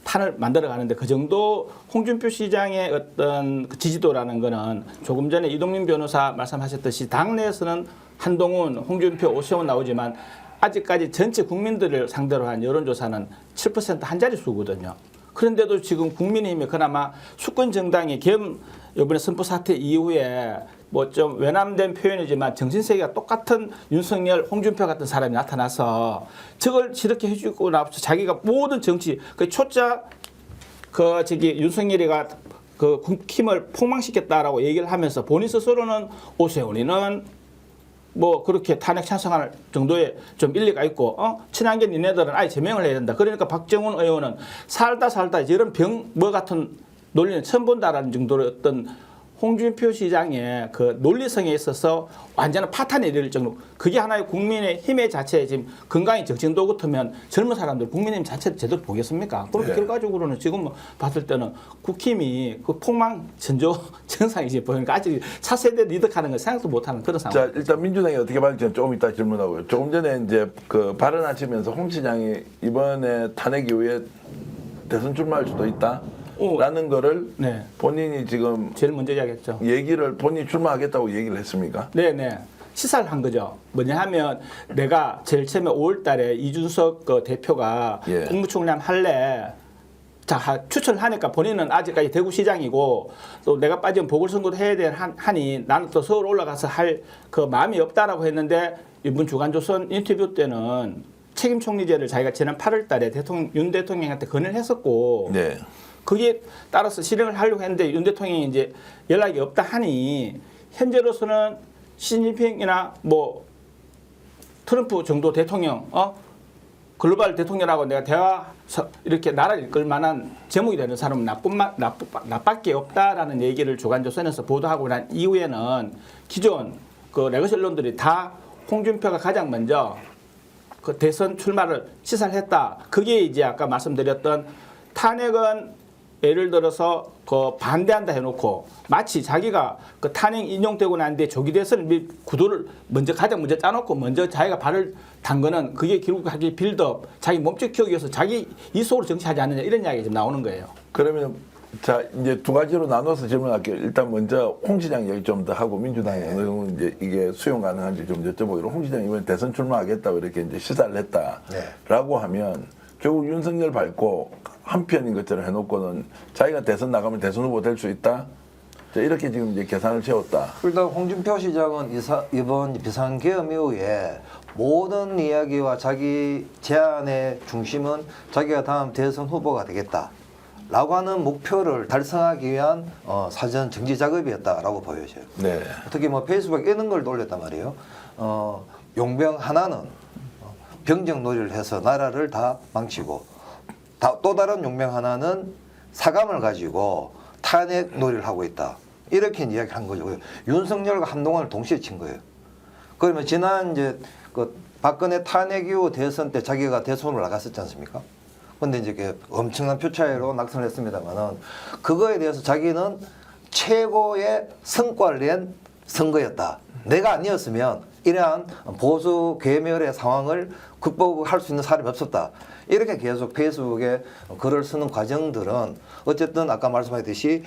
판을 만들어 가는데 그 정도 홍준표 시장의 어떤 지지도라는 거는 조금 전에 이동민 변호사 말씀하셨듯이 당내에서는 한동훈, 홍준표, 오세훈 나오지만 아직까지 전체 국민들을 상대로 한 여론조사는 7% 한 자릿수거든요. 그런데도 지금 국민의힘이 그나마 수권 정당이 계엄 이번에 선포 사태 이후에 뭐 좀 외람된 표현이지만 정신세계가 똑같은 윤석열, 홍준표 같은 사람이 나타나서 저걸 저렇게 해주고 나서 자기가 모든 정치 초짜 윤석열이가 국힘을 폭망시켰다라고 얘기를 하면서 본인 스스로는 오세훈이는 뭐 그렇게 탄핵 찬성할 정도의 좀 일리가 있고 친한계 니네들은 아예 제명을 해야 된다. 그러니까 박정훈 의원은 살다 이런 병 뭐 같은 논리는 처음 본다라는 정도로 어떤 홍준표 시장의 그 논리성에 있어서 완전한 파탄이 이를 정도. 그게 하나의 국민의 힘의 자체에 지금 건강이 정신도 같으면 젊은 사람들 국민의힘 자체를 제대로 보겠습니까? 그렇게 네. 결과적으로는 지금 봤을 때는 국힘이 그 폭망 전조 증상이 이제 보니까 아직 차세대 리드하는 걸 생각도 못하는 그런 상황. 자, 일단 민주당이 어떻게 발전지 조금 이따 질문하고요. 조금 전에 이제 그 발언하시면서 홍 시장이 이번에 탄핵 이후에 대선 출마할 수도 있다. 라는 거를 네. 본인이 지금 제일 먼저 이야기했죠. 얘기를 본인이 출마하겠다고 얘기를 했습니까? 네네. 시사를 한 거죠. 뭐냐 하면 내가 제일 처음에 5월 달에 이준석 그 대표가 예. 국무총리함 할래 추천을 하니까 본인은 아직까지 대구시장이고 또 내가 빠지면 보궐선거도 해야 될 하니 나는 또 서울 올라가서 할 그 마음이 없다라고 했는데 이번 주간조선 인터뷰 때는 책임 총리제를 자기가 지난 8월 달에 윤 대통령한테 건의를 했었고 네. 거기에 따라서 실행을 하려고 했는데 윤 대통령이 이제 연락이 없다 하니 현재로서는 시진핑이나 뭐 트럼프 정도 대통령, 글로벌 대통령하고 내가 대화 이렇게 나라를 이끌 만한 제목이 되는 사람은 나밖에 없다라는 얘기를 조간조선에서 보도하고 난 이후에는 기존 그 레거시 언론들이 다 홍준표가 가장 먼저 그 대선 출마를 시사를 했다. 그게 이제 아까 말씀드렸던 탄핵은 예를 들어서 그 반대한다 해놓고 마치 자기가 그 탄핵 인용되고 난 뒤에 조기 대선 구도를 가장 먼저 짜놓고 먼저 자기가 발을 담그는 그게 결국 자기 빌드업, 자기 몸집 키우기 위해서 자기 이속으로 정치하지 않느냐 이런 이야기가 지금 나오는 거예요. 그러면 자 이제 두 가지로 나눠서 질문할게요. 일단 먼저 홍 시장 얘기 좀 더 하고 민주당이 어느 정도 이제 이게 수용 가능한지 좀 여쭤보기로 홍 시장이 이번 대선 출마하겠다고 이렇게 이제 시사를 했다라고 하면 결국 윤석열 밟고 한 편인 것처럼 해놓고는 자기가 대선 나가면 대선 후보 될 수 있다. 자, 이렇게 지금 이제 계산을 세웠다. 일단 홍준표 시장은 이번 비상계엄 이후에 모든 이야기와 자기 제안의 중심은 자기가 다음 대선 후보가 되겠다라고 하는 목표를 달성하기 위한 사전 정지 작업이었다라고 보여져요. 네. 특히 뭐 페이스북에 이런 걸 올렸단 말이에요. 용병 하나는 병정 놀이를 해서 나라를 다 망치고 또 다른 용병 하나는 사감을 가지고 탄핵 놀이를 하고 있다. 이렇게 이야기를 한 거죠. 윤석열과 한동훈을 동시에 친 거예요. 그러면 지난 이제 그 박근혜 탄핵 이후 대선 때 자기가 대선으로 나갔었지 않습니까? 근데 이제 엄청난 표 차이로 낙선을 했습니다만은 그거에 대해서 자기는 최고의 성과를 낸 선거였다. 내가 아니었으면 이러한 보수 괴멸의 상황을 극복할 수 있는 사람이 없었다. 이렇게 계속 페이스북에 글을 쓰는 과정들은 어쨌든 아까 말씀하셨듯이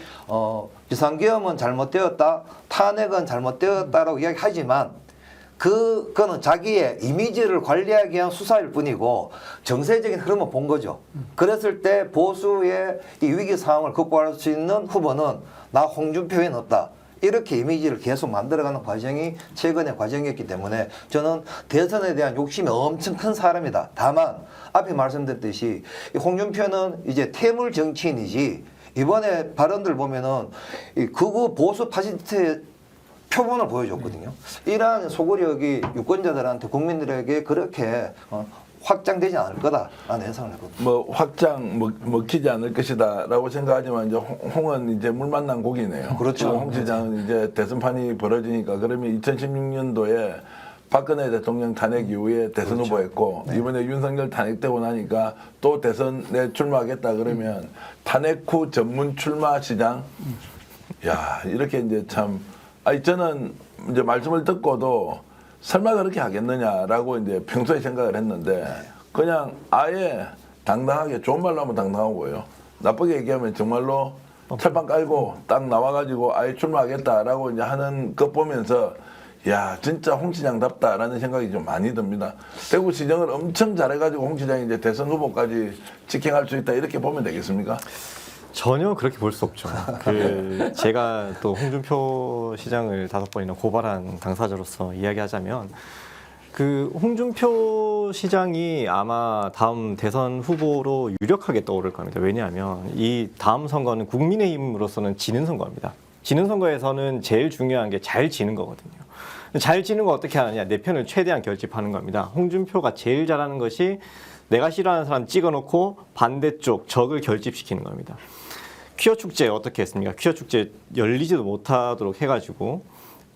비상계엄은 잘못되었다, 탄핵은 잘못되었다라고 이야기하지만 그거는 자기의 이미지를 관리하기 위한 수사일 뿐이고 정세적인 흐름을 본 거죠. 그랬을 때 보수의 이 위기 상황을 극복할 수 있는 후보는 나 홍준표 외에는 없다. 이렇게 이미지를 계속 만들어가는 과정이 최근의 과정이었기 때문에 저는 대선에 대한 욕심이 엄청 큰 사람이다. 다만 앞에 말씀드렸듯이 홍준표는 이제 퇴물 정치인이지 이번에 발언들 보면은 이 극우 보수 파시스트의 표본을 보여줬거든요. 이러한 소구력이 유권자들한테 국민들에게 그렇게 확장되지 않을 거다라는 예상을 했거든요. 뭐 확장 먹히지 않을 것이다라고 생각하지만 이제 홍은 이제 물 만난 고기네요. 그렇죠. 홍 시장은 이제 대선판이 벌어지니까 그러면 2016년도에 박근혜 대통령 탄핵 이후에 대선 그렇죠. 후보했고 이번에 윤석열 탄핵되고 나니까 또 대선에 출마하겠다 그러면 탄핵 후 전문 출마 시장. 야 이렇게 이제 참 아니 저는 이제 말씀을 듣고도 설마 그렇게 하겠느냐라고 이제 평소에 생각을 했는데 그냥 아예 당당하게 좋은 말로 하면 당당하고요. 나쁘게 얘기하면 정말로 철판 깔고 딱 나와가지고 아예 출마하겠다라고 이제 하는 것 보면서 야 진짜 홍 시장답다라는 생각이 좀 많이 듭니다. 대구 시정을 엄청 잘해가지고 홍 시장이 이제 대선 후보까지 직행할 수 있다 이렇게 보면 되겠습니까? 전혀 그렇게 볼 수 없죠. 제가 또 홍준표 시장을 5번이나 고발한 당사자로서 이야기하자면 홍준표 시장이 아마 다음 대선 후보로 유력하게 떠오를 겁니다. 왜냐하면 이 다음 선거는 국민의힘으로서는 지는 선거입니다. 지는 선거에서는 제일 중요한 게 잘 지는 거거든요. 잘 지는 거 어떻게 하느냐? 내 편을 최대한 결집하는 겁니다. 홍준표가 제일 잘하는 것이 내가 싫어하는 사람 찍어놓고 반대쪽 적을 결집시키는 겁니다. 퀴어 축제 어떻게 했습니까? 퀴어 축제 열리지도 못하도록 해가지고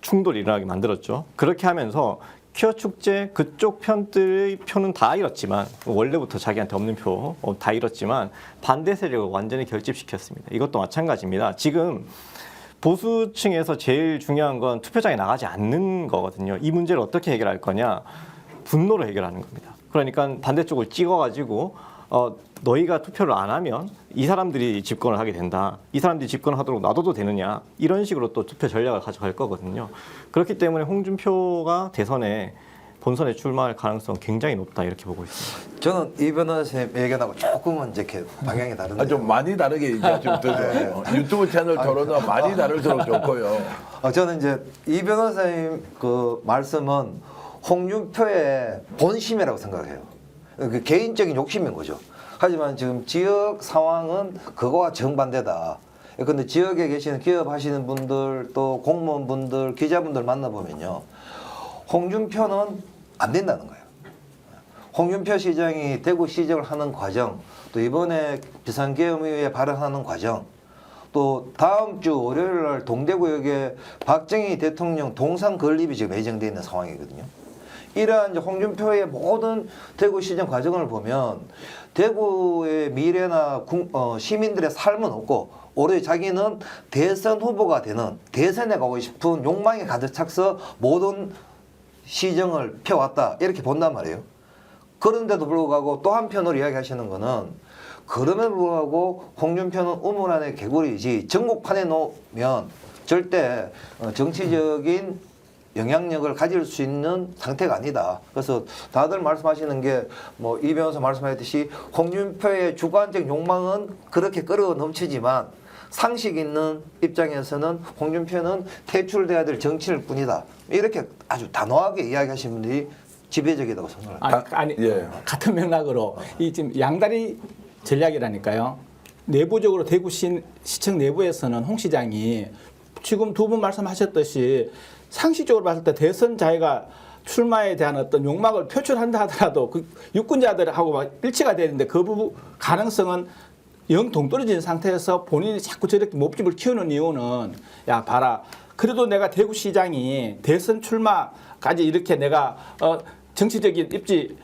충돌이 일어나게 만들었죠. 그렇게 하면서 퀴어 축제 그쪽 편들의 표는 다 잃었지만 원래부터 자기한테 없는 표 다 잃었지만 반대 세력을 완전히 결집시켰습니다. 이것도 마찬가지입니다. 지금 보수층에서 제일 중요한 건 투표장에 나가지 않는 거거든요. 이 문제를 어떻게 해결할 거냐? 분노로 해결하는 겁니다. 그러니까 반대쪽을 찍어가지고 너희가 투표를 안 하면 이 사람들이 집권을 하게 된다. 이 사람들이 집권을 하도록 놔둬도 되느냐. 이런 식으로 또 투표 전략을 가져갈 거거든요. 그렇기 때문에 홍준표가 대선에 본선에 출마할 가능성 굉장히 높다 이렇게 보고 있습니다. 저는 이 변호사님 의견하고 조금은 이렇게 방향이 다른데. 좀 많이 다르게 얘기하시면 되죠. 유튜브 채널 토론은 많이 다를수록 좋고요. 저는 이제 이 변호사님 그 말씀은 홍준표의 본심이라고 생각해요. 그 개인적인 욕심인 거죠. 하지만 지금 지역 상황은 그거와 정반대다. 그런데 지역에 계시는 기업 하시는 분들 또 공무원분들 기자분들 만나보면요. 홍준표는 안 된다는 거예요. 홍준표 시장이 대구 시정을 하는 과정, 또 이번에 비상계엄위에 발언하는 과정, 또 다음 주 월요일 날 동대구역에 박정희 대통령 동상 건립이 지금 예정되어 있는 상황이거든요. 이러한 이제 홍준표의 모든 대구 시정 과정을 보면 대구의 미래나 시민들의 삶은 없고 오히려 자기는 대선 후보가 되는 대선에 가고 싶은 욕망이 가득 차서 모든 시정을 펴왔다 이렇게 본단 말이에요. 그런데도 불구하고 또 한편으로 이야기하시는 거는 그럼에도 불구하고 홍준표는 우물 안의 개구리이지 전국판에 놓으면 절대 정치적인 영향력을 가질 수 있는 상태가 아니다. 그래서 다들 말씀하시는 게 뭐 이 변호사 말씀하셨듯이 홍준표의 주관적 욕망은 그렇게 끌어 넘치지만 상식 있는 입장에서는 홍준표는 퇴출돼야 될 정치일 뿐이다. 이렇게 아주 단호하게 이야기하시는 분들이 지배적이라고 생각합니다. 아니 예. 같은 맥락으로 이 지금 양다리 전략이라니까요. 내부적으로 대구시청 내부에서는 홍 시장이 지금 두 분 말씀하셨듯이 상식적으로 봤을 때 대선 자기가 출마에 대한 어떤 욕망을 표출한다 하더라도 그 유권자들하고 막 일치가 되는데 그 부분 가능성은 영 동떨어진 상태에서 본인이 자꾸 저렇게 몸집을 키우는 이유는 야 봐라 그래도 내가 대구시장이 대선 출마까지 이렇게 내가 정치적인 입지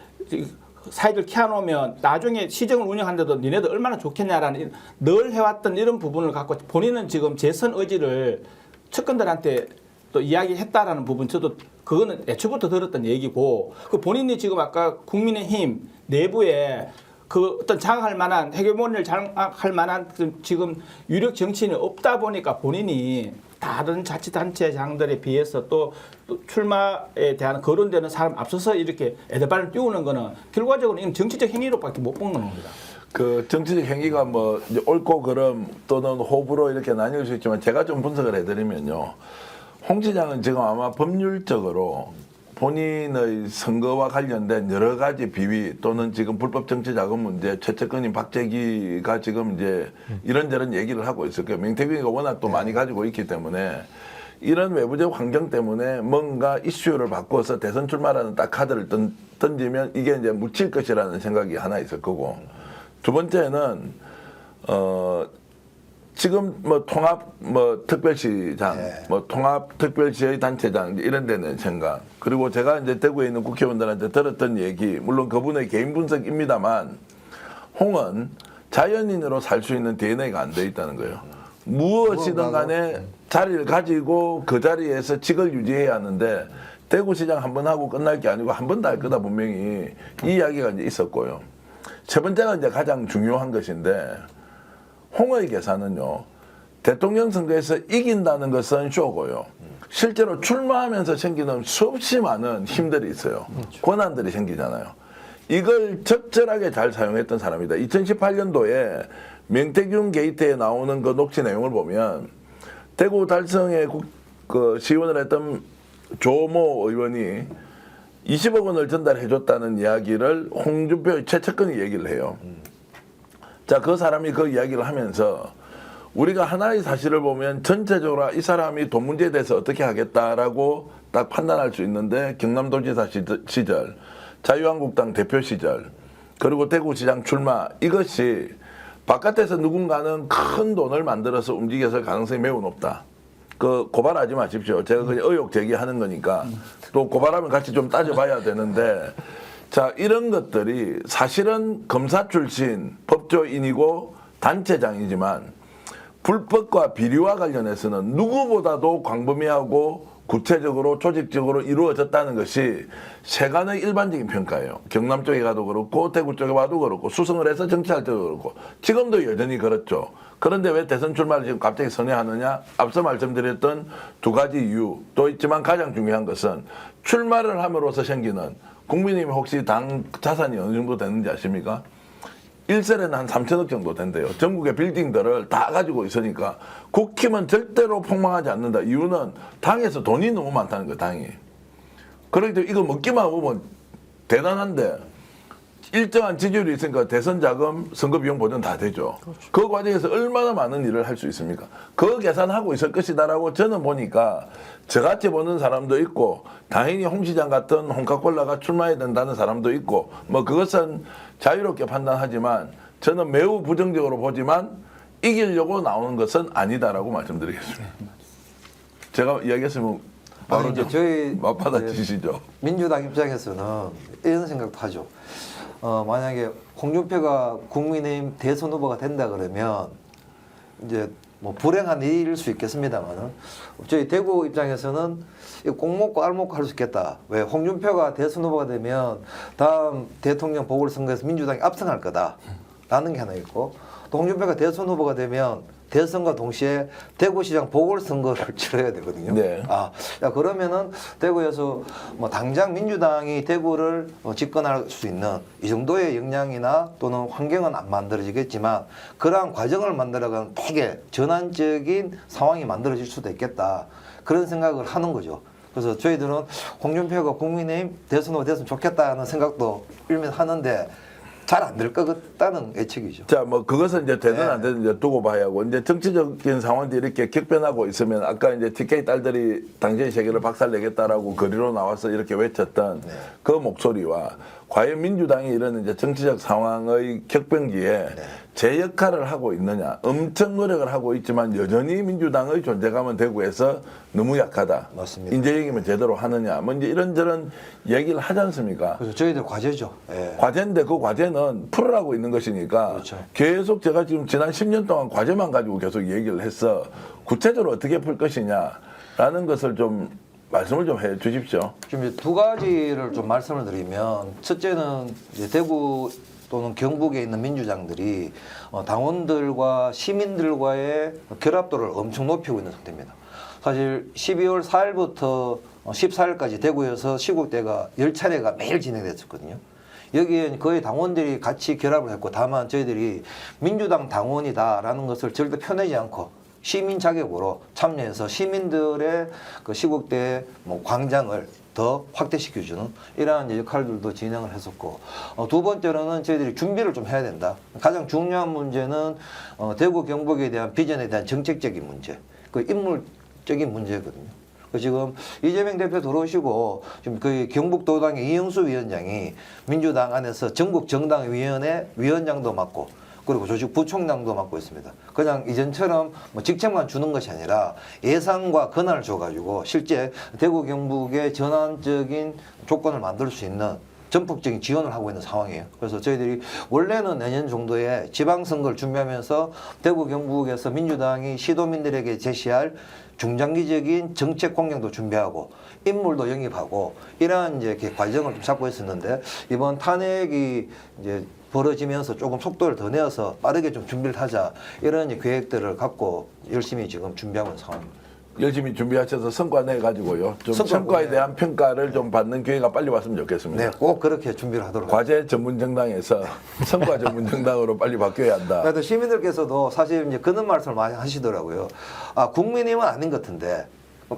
사이들 키워놓으면 나중에 시정을 운영하는데도 니네들 얼마나 좋겠냐라는 늘 해왔던 이런 부분을 갖고 본인은 지금 재선 의지를 측근들한테 또 이야기했다라는 부분 저도 그거는 애초부터 들었던 얘기고 그 본인이 지금 아까 국민의힘 내부에 그 어떤 장악할 만한 헤게모니를 장악할 만한 지금 유력 정치인이 없다 보니까 본인이 다른 자치단체장들에 비해서 또 출마에 대한 거론되는 사람 앞서서 이렇게 에드발을 띄우는 거는 결과적으로 이건 정치적 행위로밖에 못 보는 겁니다. 그 정치적 행위가 뭐 이제 옳고 그름 또는 호불호 이렇게 나뉠 수 있지만 제가 좀 분석을 해드리면요. 홍 시장은 지금 아마 법률적으로 본인의 선거와 관련된 여러 가지 비위 또는 지금 불법 정치 자금 문제, 최측근인 박재기가 지금 이제 이런저런 얘기를 하고 있을 거예요. 명태균이가 워낙 또 많이 가지고 있기 때문에 이런 외부적 환경 때문에 뭔가 이슈를 바꿔서 대선 출마라는 딱 카드를 던지면 이게 이제 묻힐 것이라는 생각이 하나 있을 거고 두 번째는 지금 뭐 통합 뭐 특별시장, 뭐 통합 특별시의 단체장 이런 데는 생각. 그리고 제가 이제 대구에 있는 국회의원들한테 들었던 얘기, 물론 그분의 개인 분석입니다만, 홍은 자연인으로 살 수 있는 DNA가 안 돼 있다는 거예요. 무엇이든 간에 자리를 가지고 그 자리에서 직을 유지해야 하는데 대구시장 한 번 하고 끝날 게 아니고 한 번 더 할 거다 분명히 이 이야기가 이제 있었고요. 세 번째가 이제 가장 중요한 것인데. 홍의 계산은요. 대통령 선거에서 이긴다는 것은 쇼고요. 실제로 출마하면서 생기는 수없이 많은 힘들이 있어요. 권한들이 생기잖아요. 이걸 적절하게 잘 사용했던 사람이다. 2018년도에 명태균 게이트에 나오는 그 녹취 내용을 보면 대구 달성에 그 시의원을 했던 조모 의원이 20억 원을 전달해줬다는 이야기를 홍준표 최측근이 얘기를 해요. 자, 그 사람이 그 이야기를 하면서 우리가 하나의 사실을 보면 전체적으로 이 사람이 돈 문제에 대해서 어떻게 하겠다라고 딱 판단할 수 있는데 경남도지사 시절, 자유한국당 대표 시절, 그리고 대구시장 출마, 이것이 바깥에서 누군가는 큰 돈을 만들어서 움직였을 가능성이 매우 높다. 그 고발하지 마십시오. 제가 그냥 의혹 제기하는 거니까 또 고발하면 같이 좀 따져봐야 되는데, 자, 이런 것들이 사실은 검사 출신 법조인이고 단체장이지만 불법과 비리와 관련해서는 누구보다도 광범위하고 구체적으로 조직적으로 이루어졌다는 것이 세간의 일반적인 평가예요. 경남 쪽에 가도 그렇고 대구 쪽에 봐도 그렇고 수성을 해서 정치할 때도 그렇고 지금도 여전히 그렇죠. 그런데 왜 대선 출마를 지금 갑자기 선회하느냐? 앞서 말씀드렸던 두 가지 이유도 있지만 가장 중요한 것은 출마를 함으로써 생기는, 국민의힘 혹시 당 자산이 어느 정도 되는지 아십니까? 1세에는 한 3천억 정도 된대요. 전국의 빌딩들을 다 가지고 있으니까 국힘은 절대로 폭망하지 않는다. 이유는 당에서 돈이 너무 많다는 거예요. 당이. 그렇기 때문에 이거 먹기만 보면 대단한데 일정한 지지율이 있으니까 대선 자금, 선거 비용 보전 다 되죠. 그 과정에서 얼마나 많은 일을 할 수 있습니까? 그 계산하고 있을 것이다라고 저는 보니까 저같이 보는 사람도 있고 당연히 홍 시장 같은 홍카콜라가 출마해야 된다는 사람도 있고 뭐 그것은 자유롭게 판단하지만 저는 매우 부정적으로 보지만 이기려고 나오는 것은 아니다라고 말씀드리겠습니다. 제가 이야기했으면 바로 이제 좀 저희 맞받아주시죠. 민주당 입장에서는 이런 생각도 하죠. 만약에 홍준표가 국민의힘 대선 후보가 된다 그러면 이제 뭐 불행한 일일 수 있겠습니다만은 저희 대구 입장에서는 꼭 먹고 알 먹고 할 수 있겠다. 왜 홍준표가 대선 후보가 되면 다음 대통령 보궐선거에서 민주당이 압승할 거다라는 게 하나 있고, 또 홍준표가 대선 후보가 되면 대선과 동시에 대구시장 보궐선거를 치러야 되거든요. 네. 야, 그러면은 대구에서 뭐 당장 민주당이 대구를 집권할 수 있는 이 정도의 역량이나 또는 환경은 안 만들어지겠지만 그러한 과정을 만들어가는 되게 전환적인 상황이 만들어질 수도 있겠다. 그런 생각을 하는 거죠. 그래서 저희들은 홍준표가 국민의힘 대선 후보 됐으면 좋겠다는 생각도 일면 하는데 잘 안 될 것 같다는 예측이죠. 자, 뭐 그것은 이제 되든 안 되든 이제 두고 봐야 하고, 이제 정치적인 상황들이 이렇게 격변하고 있으면 아까 이제 TK 딸들이 당신의 세계를 박살내겠다라고 거리로 나와서 이렇게 외쳤던 그 목소리와 과연 민주당이 이런 이제 정치적 상황의 격변기에 제 역할을 하고 있느냐, 엄청 노력을 하고 있지만 여전히 민주당의 존재감은 대구에서 너무 약하다. 맞습니다. 인재 얘기면 제대로 하느냐, 뭐 이제 이런저런 얘기를 하지 않습니까? 그래서 저희들 과제죠. 예. 과제인데 그 과제는 풀어가고 있는 것이니까 그렇죠. 계속 제가 지금 지난 10년 동안 과제만 가지고 계속 얘기를 했어. 구체적으로 어떻게 풀 것이냐라는 것을 좀 말씀을 좀 해 주십시오. 지금 이제 두 가지를 좀 말씀을 드리면, 첫째는 이제 대구 또는 경북에 있는 민주당들이 당원들과 시민들과의 결합도를 엄청 높이고 있는 상태입니다. 사실 12월 4일부터 14일까지 대구에서 시국대가 10차례가 매일 진행됐었거든요. 여기에 거의 당원들이 같이 결합을 했고, 다만 저희들이 민주당 당원이다라는 것을 절대 펴내지 않고 시민 자격으로 참여해서 시민들의 그 시국대 뭐 광장을 더 확대시켜주는 이러한 역할들도 진행을 했었고, 두 번째로는 저희들이 준비를 좀 해야 된다. 가장 중요한 문제는 대구 경북에 대한 비전에 대한 정책적인 문제, 그 인물적인 문제거든요. 지금 이재명 대표 들어오시고 지금 그 경북도당의 이영수 위원장이 민주당 안에서 전국 정당위원회 위원장도 맡고 그리고 조직 부총장도 맡고 있습니다. 그냥 이전처럼 뭐 직책만 주는 것이 아니라 예산과 권한을 줘가지고 실제 대구 경북의 전환적인 조건을 만들 수 있는 전폭적인 지원을 하고 있는 상황이에요. 그래서 저희들이 원래는 내년 정도에 지방선거를 준비하면서 대구 경북에서 민주당이 시도민들에게 제시할 중장기적인 정책 공약도 준비하고 인물도 영입하고 이러한 이제 이렇게 과정을 좀 잡고 있었는데, 이번 탄핵이 이제 벌어지면서 조금 속도를 더 내어서 빠르게 좀 준비를 하자, 이런 이제 계획들을 갖고 열심히 지금 준비하고 있는 상황입니다. 열심히 준비하셔서 성과 내가지고요. 좀 성과 성과에 보내. 대한 평가를 좀 받는 기회가 빨리 왔으면 좋겠습니다. 네, 꼭 그렇게 준비를 하도록 과제 전문 정당에서 성과 전문 정당으로 빨리 바뀌어야 한다. 그래도 시민들께서도 사실 이제 그런 말씀을 많이 하시더라고요. 국민의힘은 아닌 것 같은데,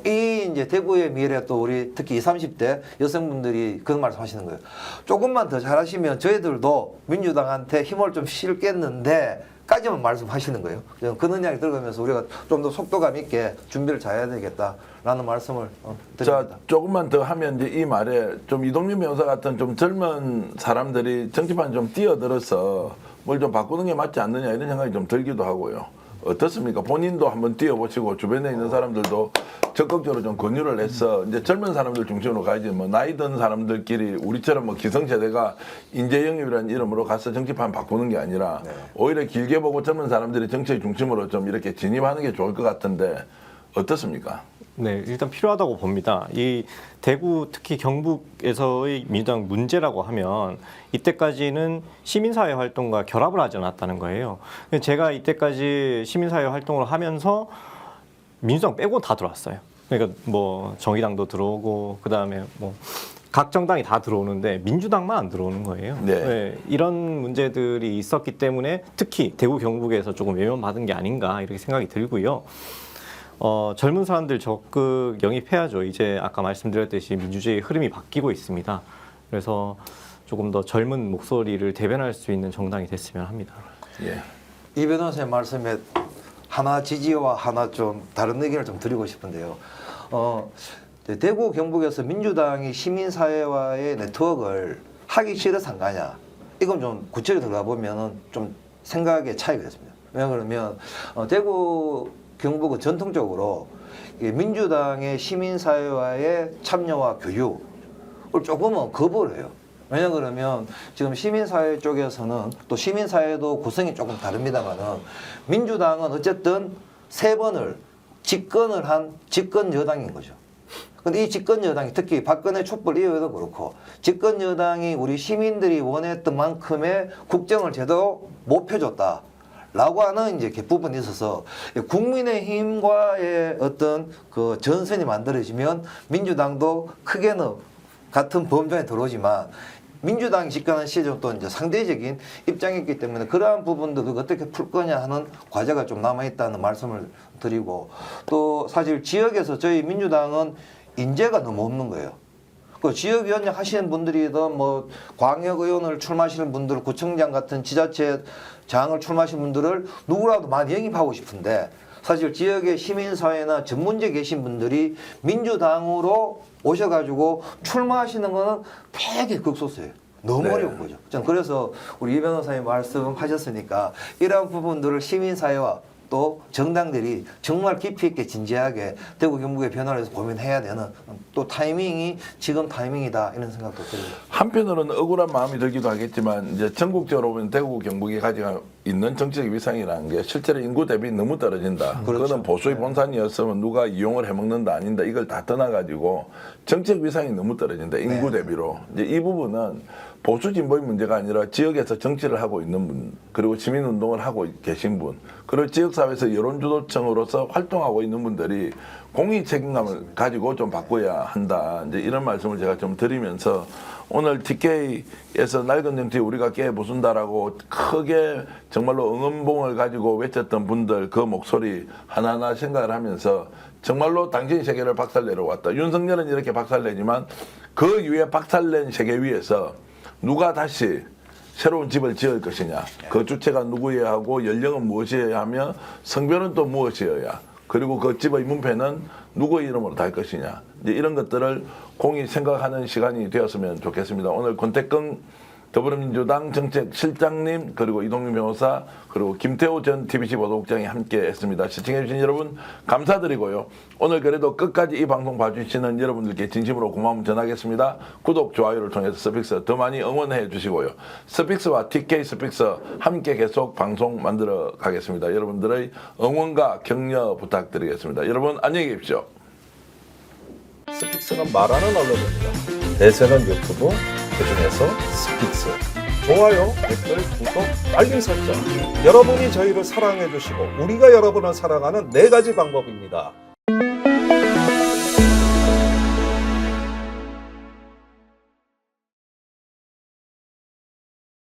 이 이제 대구의 미래, 또 우리 특히 20, 30대 여성분들이 그런 말씀 하시는 거예요. 조금만 더 잘하시면 저희들도 민주당한테 힘을 좀 실겠는데 까지만 말씀하시는 거예요. 그런 이야기 들으면서 우리가 좀 더 속도감 있게 준비를 잘해야 되겠다라는 말씀을 드립니다. 자, 조금만 더 하면 이제 이 말에 좀 이동민 변호사 같은 좀 젊은 사람들이 정치판 좀 뛰어들어서 뭘 좀 바꾸는 게 맞지 않느냐 이런 생각이 좀 들기도 하고요. 어떻습니까? 본인도 한번 뛰어보시고 주변에 있는 사람들도 적극적으로 좀 권유를 해서 이제 젊은 사람들 중심으로 가야지 뭐 나이 든 사람들끼리 우리처럼 뭐 기성세대가 인재영입이라는 이름으로 가서 정치판 바꾸는 게 아니라 오히려 길게 보고 젊은 사람들이 정치의 중심으로 좀 이렇게 진입하는 게 좋을 것 같은데 어떻습니까? 네, 일단 필요하다고 봅니다. 이 대구 특히 경북에서의 민주당 문제라고 하면 이때까지는 시민사회 활동과 결합을 하지 않았다는 거예요. 제가 이때까지 시민사회 활동을 하면서 민주당 빼고 다 들어왔어요. 그러니까 뭐 정의당도 들어오고 그다음에 뭐 각 정당이 다 들어오는데 민주당만 안 들어오는 거예요. 네. 네, 이런 문제들이 있었기 때문에 특히 대구 경북에서 조금 외면받은 게 아닌가 이렇게 생각이 들고요. 젊은 사람들 적극 영입해야죠. 이제 아까 말씀드렸듯이 민주주의 흐름이 바뀌고 있습니다. 그래서 조금 더 젊은 목소리를 대변할 수 있는 정당이 됐으면 합니다. 예. 이 변호사의 말씀에 하나 지지와 하나 좀 다른 의견을 좀 드리고 싶은데요. 대구 경북에서 민주당이 시민사회와의 네트워크를 하기 싫어서 한 거냐? 이건 좀 구체적으로 들어가 보면은 좀 생각의 차이가 있습니다. 왜냐 그러면 대구 경북은 전통적으로 민주당의 시민사회와의 참여와 교육을 조금은 거부를 해요. 왜냐 그러면 지금 시민사회 쪽에서는 또 시민사회도 구성이 조금 다릅니다만은 민주당은 어쨌든 3번을 집권을 한 집권 여당인 거죠. 근데 이 집권 여당이 특히 박근혜 촛불 이후에도 그렇고 집권 여당이 우리 시민들이 원했던 만큼의 국정을 제대로 못 펴줬다. 라고 하는 이제 부분이 있어서 국민의힘과의 어떤 그 전선이 만들어지면 민주당도 크게는 같은 범주에 들어오지만 민주당이 집권한 시절은 또 이제 상대적인 입장이었기 때문에 그러한 부분도 그거 어떻게 풀 거냐 하는 과제가 좀 남아있다는 말씀을 드리고 또 사실 지역에서 저희 민주당은 인재가 너무 없는 거예요. 그 지역위원장 하시는 분들이든 뭐 광역의원을 출마하시는 분들, 구청장 같은 지자체 장을 출마하시는 분들을 누구라도 많이 영입하고 싶은데 사실 지역의 시민사회나 전문지에 계신 분들이 민주당으로 오셔가지고 출마하시는 거는 되게 극소수예요. 너무 어려운 거죠. 전 그래서 우리 이 변호사님 말씀하셨으니까 이러한 부분들을 시민사회와 또 정당들이 정말 깊이 있게 진지하게 대구 경북의 변화를 해서 고민해야 되는 또 타이밍이 지금 타이밍이다 이런 생각도 들어요. 한편으로는 억울한 마음이 들기도 하겠지만 이제 전국적으로 보면 대구 경북이 가지고 있는 정치적 위상이라는 게 실제로 인구 대비 너무 떨어진다. 그렇죠. 그거는 보수의 본산이었으면 누가 이용을 해먹는다 아닌다 이걸 다 떠나가지고 정치적 위상이 너무 떨어진다. 인구 대비로. 이제 이 부분은 보수 진보의 문제가 아니라 지역에서 정치를 하고 있는 분 그리고 시민운동을 하고 계신 분 그리고 지역사회에서 여론주도층으로서 활동하고 있는 분들이 공익 책임감을 가지고 좀 바꿔야 한다. 이제 이런 말씀을 제가 좀 드리면서 오늘 TK에서 낡은 정치 우리가 깨부순다라고 크게 정말로 응원봉을 가지고 외쳤던 분들 그 목소리 하나하나 생각을 하면서 정말로 당신 세계를 박살내러 왔다. 윤석열은 이렇게 박살내지만 그 이후에 박살낸 세계 위에서 누가 다시 새로운 집을 지을 것이냐. 그 주체가 누구여야 하고 연령은 무엇이어야 하며 성별은 또 무엇이어야 그리고 그 집의 문패는 누구의 이름으로 달 것이냐. 이제 이런 것들을 공히 생각하는 시간이 되었으면 좋겠습니다. 오늘 권태경 더불어민주당 정책실장님 그리고 이동민 변호사 그리고 김태호 전 TBC 보도국장이 함께했습니다. 시청해주신 여러분 감사드리고요. 오늘 그래도 끝까지 이 방송 봐주시는 여러분들께 진심으로 고마움 전하겠습니다. 구독, 좋아요를 통해서 스픽스 더 많이 응원해 주시고요. 스픽스와 TK 스픽스 함께 계속 방송 만들어 가겠습니다. 여러분들의 응원과 격려 부탁드리겠습니다. 여러분 안녕히 계십시오. 스픽스는 말하는 언론입니다. 대세는 유튜브, 그중에서 스픽스. 좋아요, 댓글, 구독, 알림 설정. 여러분이 저희를 사랑해 주시고 우리가 여러분을 사랑하는 4가지 방법입니다.